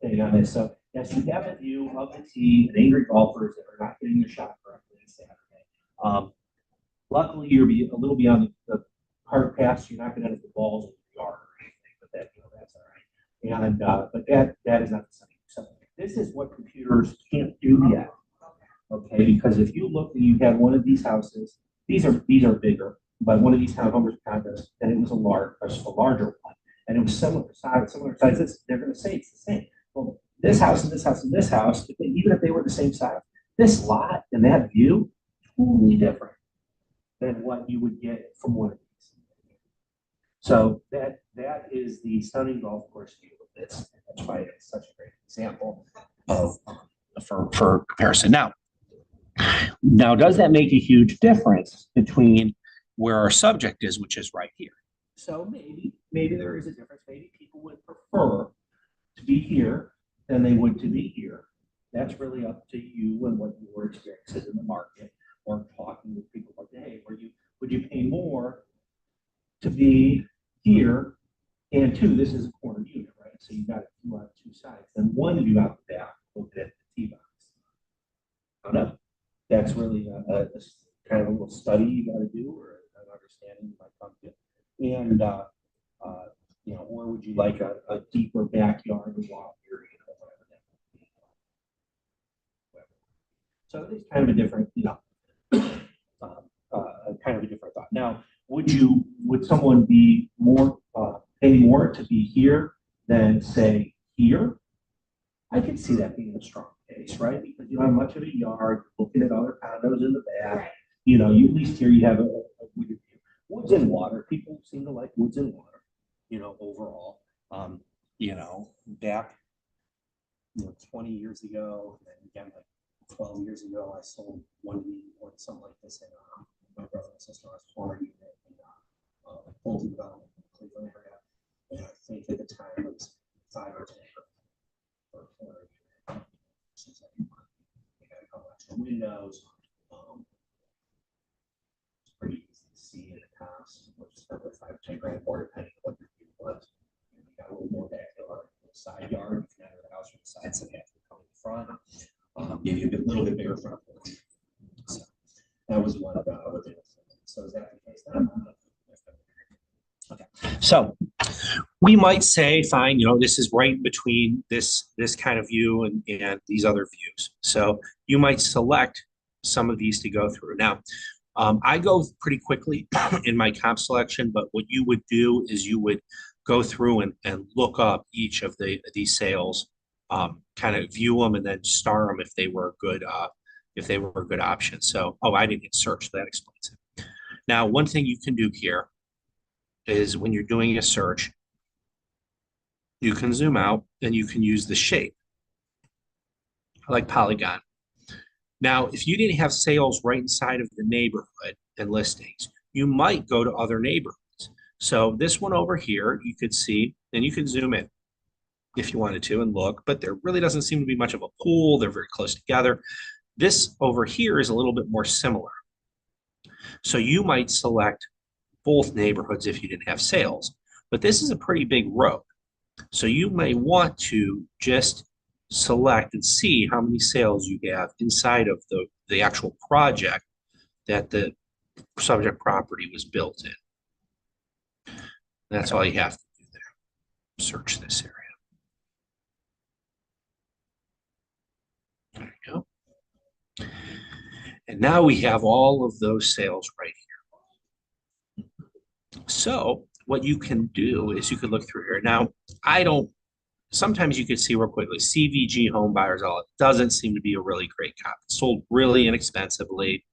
thing on this. So yes, you have a view of the tee and angry golfers that are not getting their shot correctly on Saturday. Luckily, you're a little beyond the hard pass. You're not going to hit the balls in the yard or anything, but that's all right. And but that is not the same. So this is what computers can't do yet. Okay, because if you look and you had one of these houses, these are bigger, but one of these townhomes condos, and it was a larger one, and it was similar sizes, they're going to say it's the same. Well, this house and this house and this house, even if they were the same size, this lot and that view, totally different than what you would get from one of these. So that is the stunning golf course view of this. That's why it's such a great example for comparison. Now, does that make a huge difference between where our subject is, which is right here? So maybe there is a difference. Maybe people would prefer to be here than they would to be here. That's really up to you and what your experience is in the market, or talking with people like, hey, would you pay more to be here? And two, this is a corner unit, right? So you've got a view on two sides. Then one of you out the back looking at the tee box. I don't know. That's really a kind of a little study you got to do, or an understanding you might come to. And or would you like a deeper backyard walk area, whatever that might be. So it's kind of a different, kind of a different thought. Now, would someone be pay more to be here than say here? I could see that being a strong case, right? Because you don't have much of a yard, looking at other condos in the back. Right. You at least here you have a good view. Woods and water. People seem to like woods and water. Overall. Back 20 years ago, and again like 12 years ago, I sold one or something like this in my brother and sister-in-law's former unit in Fulton development in Cleveland area. And I think at the time it was 5 or 10 for a corner unit. Since we had a couple extra windows. It's pretty easy to see in the cost, which is probably 5 or 10 grand more depending on what your view was. You got a little more backyard, side yard, you can enter the house from the side, so you have to come in the front. Give you a little bit bigger front porch. So that was one of the other things. So is that the case then? Okay. So we might say, fine, this is right between this kind of view and these other views. So you might select some of these to go through. Now, I go pretty quickly in my comp selection, but what you would do is you would go through and look up each of these sales, kind of view them and then star them if they were a good option. So, oh, I didn't hit search. That explains it. Now, one thing you can do here is when you're doing a search, you can zoom out and you can use the shape, like polygon. Now, if you didn't have sales right inside of the neighborhood and listings, you might go to other neighborhoods. So this one over here, you could see, and you can zoom in if you wanted to and look, but there really doesn't seem to be much of a pool. They're very close together. This over here is a little bit more similar. So you might select both neighborhoods if you didn't have sales, but this is a pretty big road. So you may want to just select and see how many sales you have inside of the actual project that the subject property was built in. That's all you have to do there. Search this area. There you go. And now we have all of those sales right here. So what you can do is you can look through here. Now, sometimes you could see real quickly, CVG home buyers, all it doesn't seem to be a really great comp. It sold really inexpensively.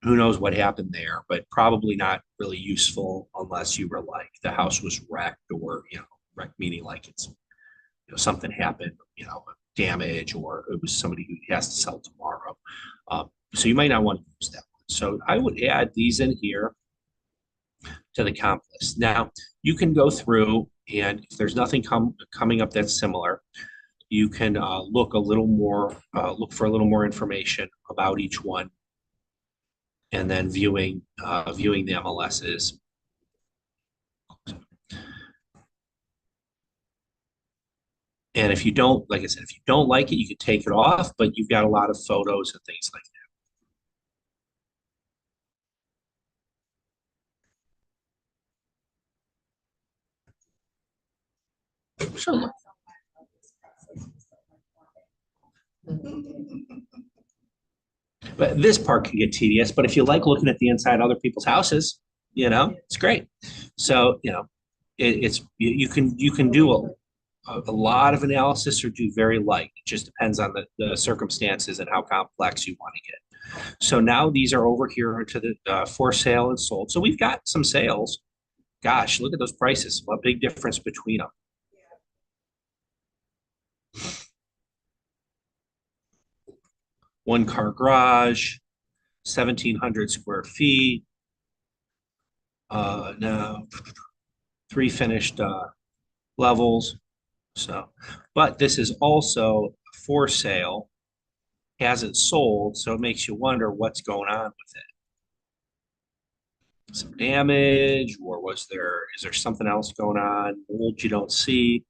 Who knows what happened there, but probably not really useful unless you were like the house was wrecked or, wrecked meaning like it's, something happened, damage, or it was somebody who has to sell tomorrow. So you might not want to use that one. So I would add these in here to the comp list. Now you can go through, and if there's nothing coming up that's similar, you can look for a little more information about each one, and then viewing the MLSs. And if you don't, like I said, if you don't like it, you can take it off, but you've got a lot of photos and things like that. So, but this part can get tedious, but if you like looking at the inside of other people's houses, it's great. So, you can do a lot of analysis or do very light. It just depends on the circumstances and how complex you want to get. So now these are over here to the for sale and sold. So we've got some sales. Gosh, look at those prices. What a big difference between them. One car garage, 1,700 square feet. Now 3 finished levels. So, but this is also for sale, hasn't sold, so it makes you wonder what's going on with it. Some damage, or is there something else going on? Mold you don't see.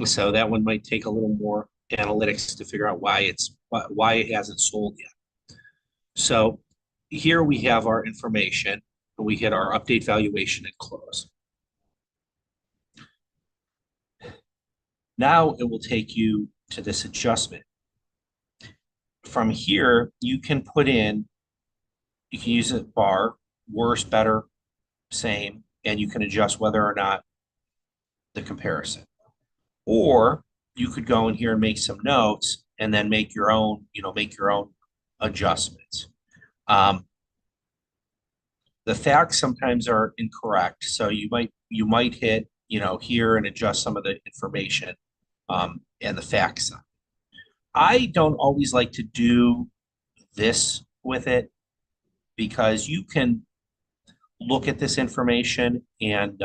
So that one might take a little more analytics to figure out why it hasn't sold yet. So here we have our information, and we hit our update valuation and close. Now it will take you to this adjustment. From here, you can use a bar, worse, better, same, and you can adjust whether or not the comparison. Or you could go in here and make some notes and then make your own adjustments. The facts sometimes are incorrect, so you might hit here and adjust some of the information and the facts. I don't always like to do this with it because you can look at this information and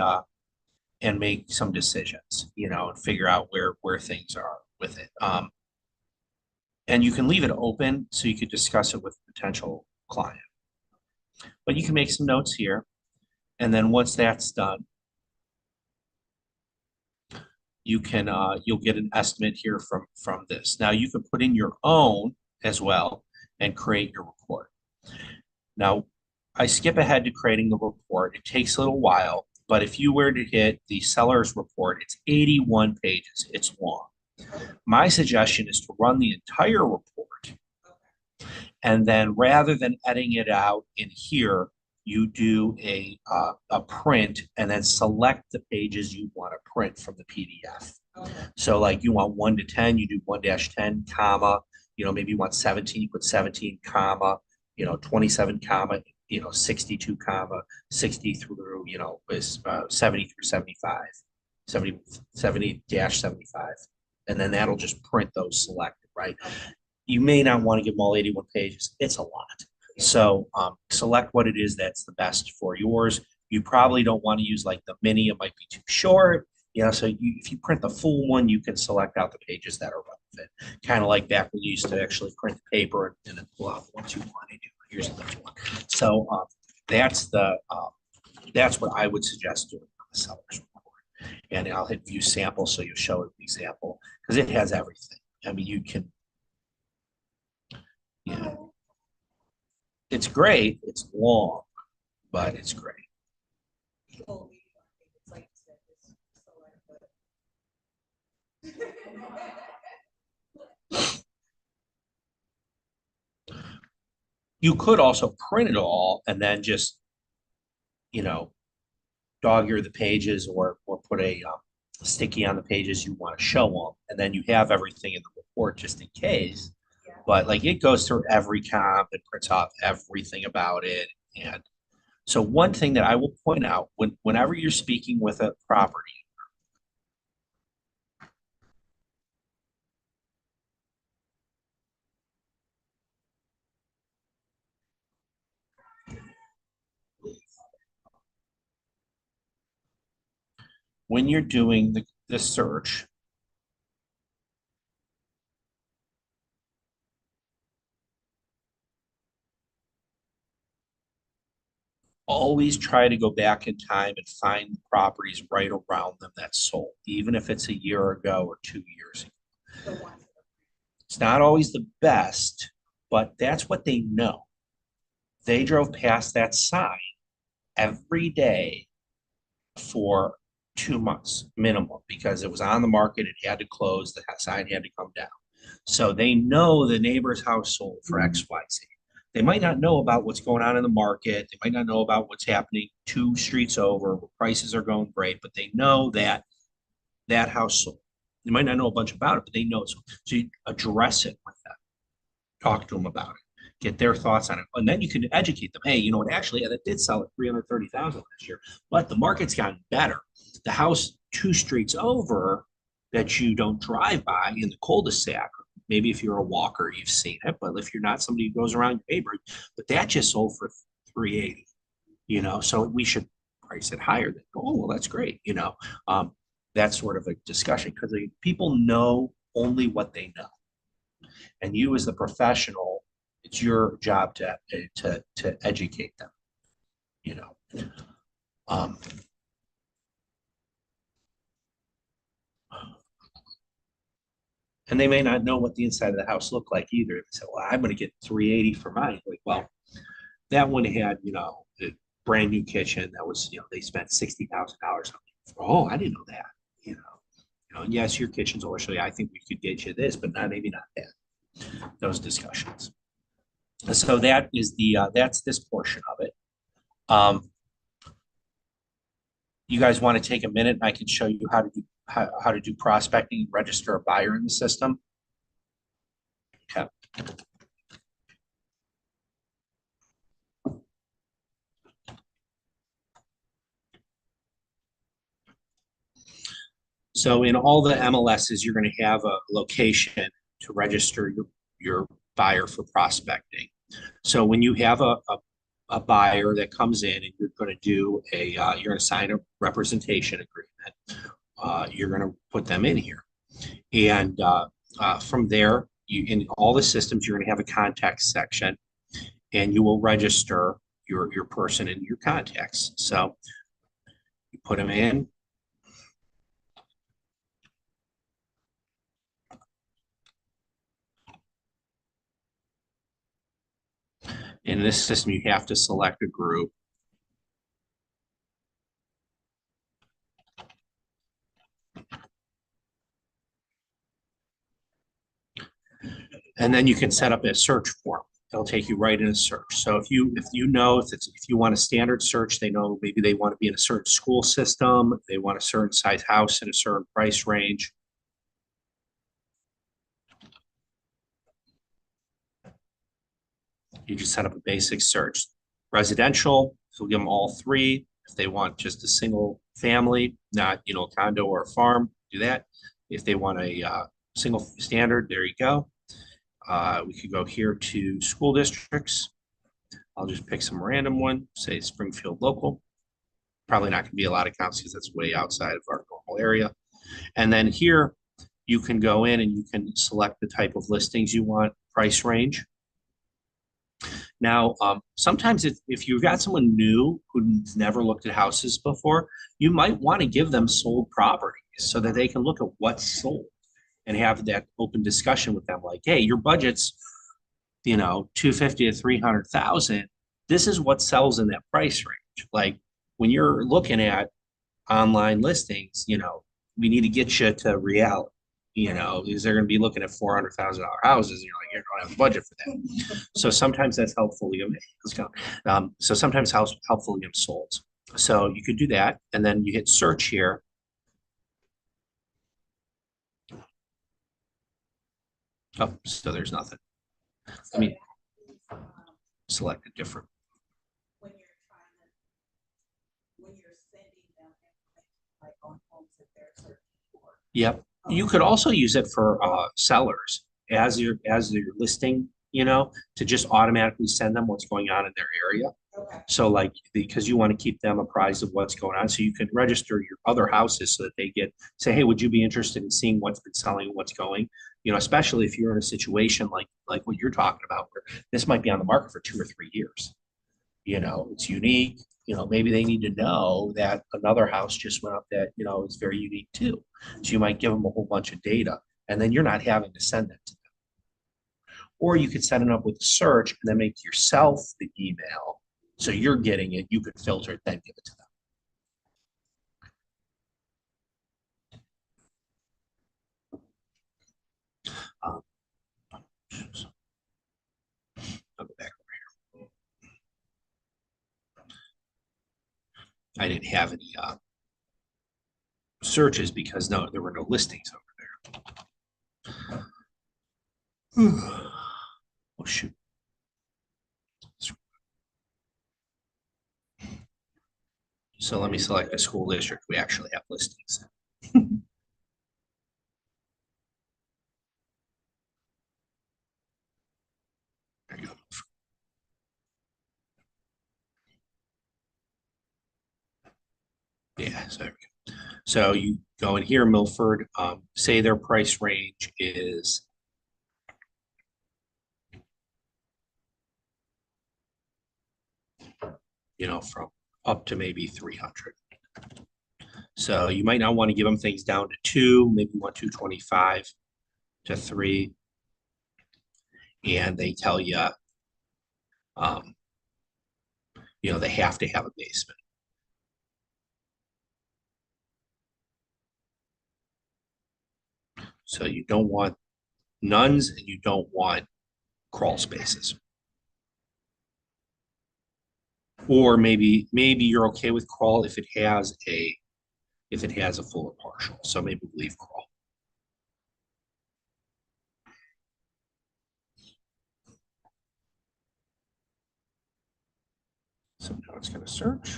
make some decisions, and figure out where things are with it. And you can leave it open so you could discuss it with a potential client. But you can make some notes here, and then once that's done, you'll get an estimate here from this. Now you can put in your own as well and create your report. Now, I skip ahead to creating the report. It takes a little while, but if you were to hit the seller's report, it's 81 pages. It's long. My suggestion is to run the entire report, and then rather than editing it out in here, you do a print and then select the pages you want to print from the PDF. Okay. So like you want 1 to 10, you do 1-10, comma, maybe you want 17, you put 17, comma, 27, comma, 62, comma, 60 through, is 70 through 75, 70-75. And then that'll just print those selected, right? You may not want to give them all 81 pages. It's a lot. So select what it is that's the best for yours. You probably don't want to use like the mini. It might be too short. So if you print the full one, you can select out the pages that are relevant. Kind of like back when you used to actually print the paper and then pull out the ones you want to do. Here's the next one. So that's what I would suggest doing on the seller's report. And I'll hit view sample so you show an example because it has everything. I mean, you can. Yeah. It's great. It's long, but it's great. People, it's like you said, it's You could also print it all and then just, dog ear the pages or put a sticky on the pages you want to show them. And then you have everything in the report just in case. Yeah. But like it goes through every comp and prints off everything about it. And so one thing that I will point out whenever you're speaking with a property, when you're doing the search, always try to go back in time and find the properties right around them that sold, even if it's a year ago or 2 years ago. the ones. It's not always the best, but that's what they know. They drove past that sign every day for 2 months minimum because it was on the market. It had to close. The sign had to come down. So they know the neighbor's house sold for XYZ. They might not know about what's going on in the market. They might not know about what's happening 2 streets over where prices are going great, but they know that that house sold. They might not know a bunch about it, but they know it. So you address it with them, talk to them about it, get their thoughts on it, and then you can educate them. Hey, you know what? Actually, that did sell at 330,000 last year, but the market's gotten better. The house 2 streets over that you don't drive by in the cul-de-sac. Maybe if you're a walker, you've seen it, but if you're not somebody who goes around your neighborhood, but that just sold for 380, so we should price it higher. Than, oh, well, that's great. That's sort of a discussion because people know only what they know. And you as the professional, it's your job to educate them, and they may not know what the inside of the house looked like either. They say, well, I'm going to get 380 for mine. Like, well, that one had, a brand new kitchen that was, they spent $60,000 on it. Oh, I didn't know that, yes, your kitchen's actually, I think we could get you this, but maybe not that. Those discussions. So that is that's this portion of it. You guys want to take a minute and I can show you how to do prospecting, register a buyer in the system. Okay. So in all the MLSs, you're going to have a location to register your buyer for prospecting. So when you have a buyer that comes in and you're going to do you're going to sign a representation agreement, you're going to put them in here. And from there, in all the systems, you're going to have a contact section and you will register your person and your contacts. So you put them in. In this system, you have to select a group. And then you can set up a search form. It'll take you right in a search. So if you know if you want a standard search, they know maybe they want to be in a certain school system, they want a certain size house in a certain price range. You just set up a basic search. Residential, so we'll give them all three. If they want just a single family, not a condo or a farm, do that. If they want a single standard, there you go. We could go here to school districts. I'll just pick some random one, say Springfield local. Probably not going to be a lot of counts because that's way outside of our normal area. And then here you can go in and you can select the type of listings you want, price range. Now, sometimes if you've got someone new who's never looked at houses before, you might want to give them sold properties so that they can look at what's sold and have that open discussion with them. Like, hey, your budget's, 250 to 300,000. This is what sells in that price range. Like when you're looking at online listings, we need to get you to reality. Because they're going to be looking at $400,000 houses, and you're like, you don't have a budget for that. So sometimes that's helpful to get. So sometimes helpful to get sold. So you could do that, and then you hit search here. Oh, so there's nothing. So I mean, that is, select a different. when you're sending them information, like on homes that they're searching for. Yep. You could also use it for sellers as your listing, to just automatically send them what's going on in their area. Okay. So like, because you want to keep them apprised of what's going on. So you can register your other houses so that they say, hey, would you be interested in seeing what's been selling, what's going, especially if you're in a situation like what you're talking about, where this might be on the market for 2 or 3 years. It's unique. Maybe they need to know that another house just went up that, is very unique too. So you might give them a whole bunch of data and then you're not having to send that to them. Or you could set it up with a search and then make yourself the email. So you're getting it, you could filter it, then give it to them. I'll go back over here. I didn't have any searches because there were no listings over there. Oh shoot. So let me select a school district. We actually have listings. There you go. Yeah, so there we go. So you go in here, Milford, say their price range is from up to maybe 300. So you might not want to give them things down to 2, maybe 225 to 3. And they tell you, they have to have a basement. So you don't want nuns and you don't want crawl spaces. Or maybe you're okay with crawl if it has a full or partial. So maybe we'll leave crawl. So now it's going to search.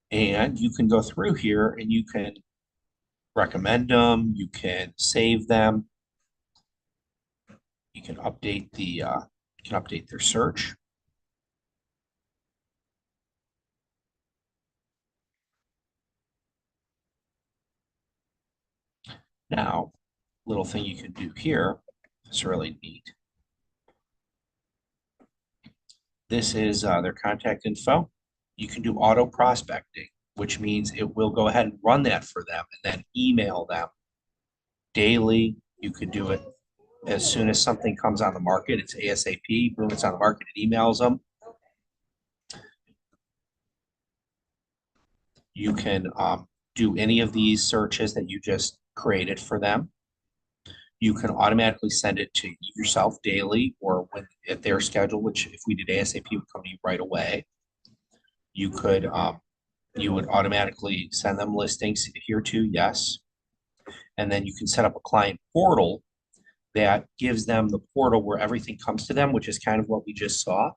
And you can go through here and you can recommend them, you can save them, you can update their search. Now, little thing you can do here, it's really neat. This is their contact info. You can do auto prospecting. which means it will go ahead and run that for them and then email them daily. You could do it as soon as something comes on the market. It's ASAP. Boom, it's on the market. It emails them. You can do any of these searches that you just created for them. You can automatically send it to yourself daily or when at their schedule, which if we did ASAP would come to you right away. You could you would automatically send them listings here too, yes. And then you can set up a client portal that gives them the portal where everything comes to them, which is kind of what we just saw.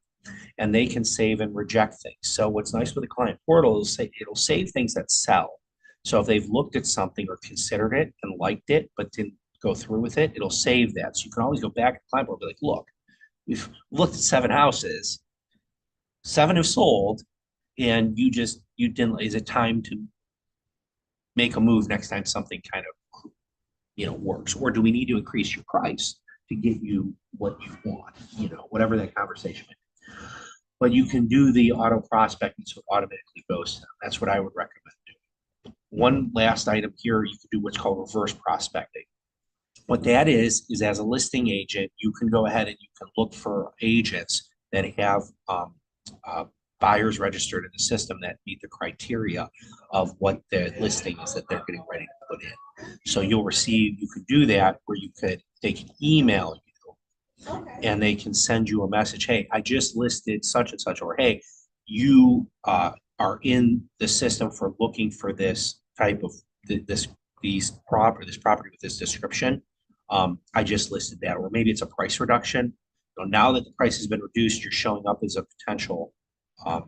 And they can save and reject things. So what's nice with the client portal is it'll save things that sell. So if they've looked at something or considered it and liked it, but didn't go through with it, it'll save that. So you can always go back to the client portal and be like, look, we've looked at 7 houses, 7 have sold, and you didn't, is it time to make a move next time something kind of, works? Or do we need to increase your price to get you what you want? Whatever that conversation may be. But you can do the auto prospecting so it automatically goes to them. That's what I would recommend doing. One last item here, you can do what's called reverse prospecting. What that is as a listing agent, you can go ahead and you can look for agents that have buyers registered in the system that meet the criteria of what the listing is that they're getting ready to put in. So you could do that where they can email you and they can send you a message. Hey, I just listed such and such, or hey, you are in the system for looking for this type of this property with this description. I just listed that, or maybe it's a price reduction. So now that the price has been reduced, you're showing up as a potential, as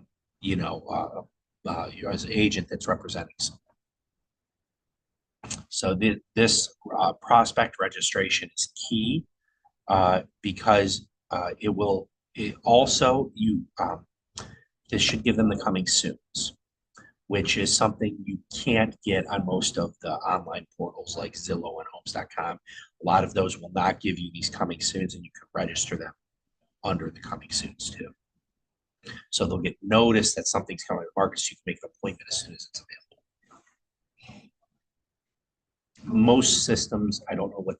an agent that's representing something. So this prospect registration is key because this should give them the coming soons, which is something you can't get on most of the online portals like Zillow and Homes.com. A lot of those will not give you these coming soons, and you can register them under the coming soons too. So they'll get notice that something's coming to the market, so you can make an appointment as soon as it's available. Most systems, I don't know what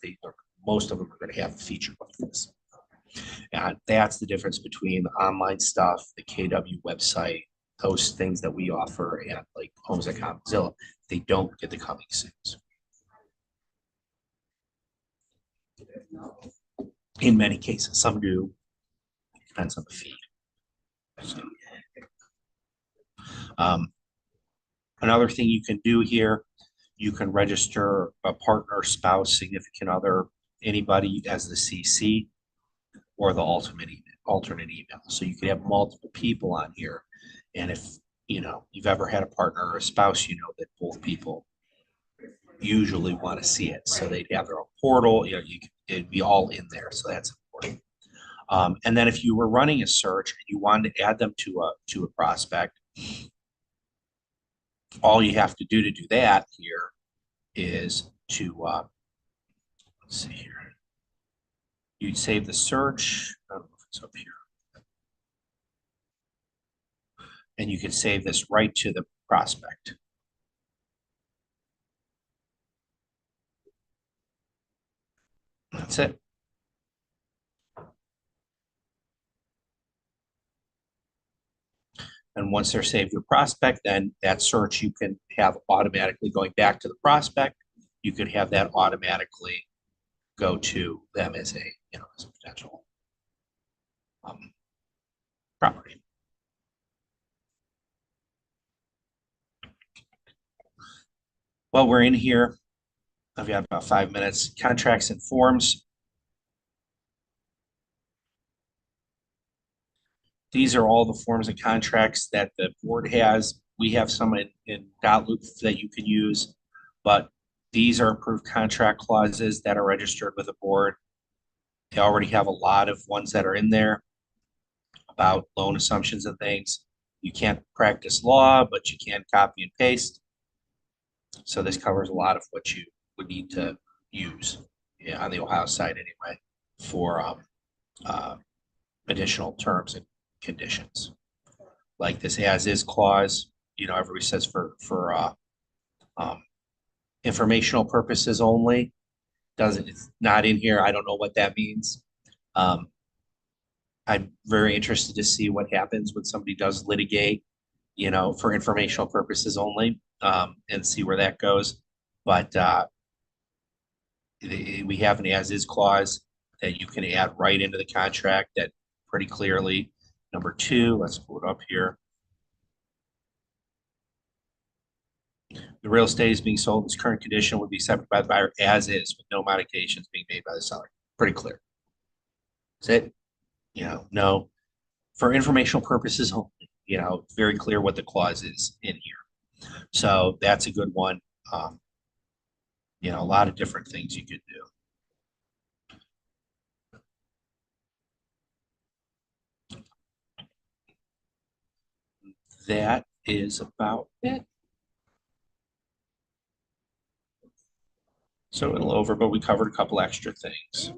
most of them are going to have a feature like this. And that's the difference between the online stuff, the KW website, those things that we offer at like Homes.com, Zillow. They don't get the coming soons. In many cases, some do. It depends on the feed. Another thing you can do here, you can register a partner, spouse, significant other, anybody as the CC or the alternate email. So you can have multiple people on here. And if you've ever had a partner or a spouse, that both people usually want to see it. So they'd have their own portal, it'd be all in there. So that's important. And then if you were running a search and you wanted to add them to a prospect, all you have to do that here is to let's see here. You'd save the search. I don't know if it's up here. And you can save this right to the prospect. That's it. And once they're saved to a prospect, then that search you can have automatically going back to the prospect. You could have that automatically go to them as a potential property. Well, we're in here. I've got about 5 minutes. Contracts and forms. These are all the forms and contracts that the board has. We have some in Dotloop that you can use, but these are approved contract clauses that are registered with the board. They already have a lot of ones that are in there about loan assumptions and things. You can't practice law, but you can copy and paste. So this covers a lot of what you would need to use on the Ohio side anyway for additional terms and conditions. Like this as-is clause, everybody says for informational purposes only. It's not in here. I don't know what that means. Um, I'm very interested to see what happens when somebody does litigate, for informational purposes only, and see where that goes. But we have an as-is clause that you can add right into the contract that pretty clearly. Number two, let's pull it up here. The real estate is being sold in its current condition would be accepted by the buyer as is, with no modifications being made by the seller. Pretty clear. That's it. No, for informational purposes only, very clear what the clause is in here. So that's a good one. A lot of different things you could do. That is about it. So a little over, but we covered a couple extra things.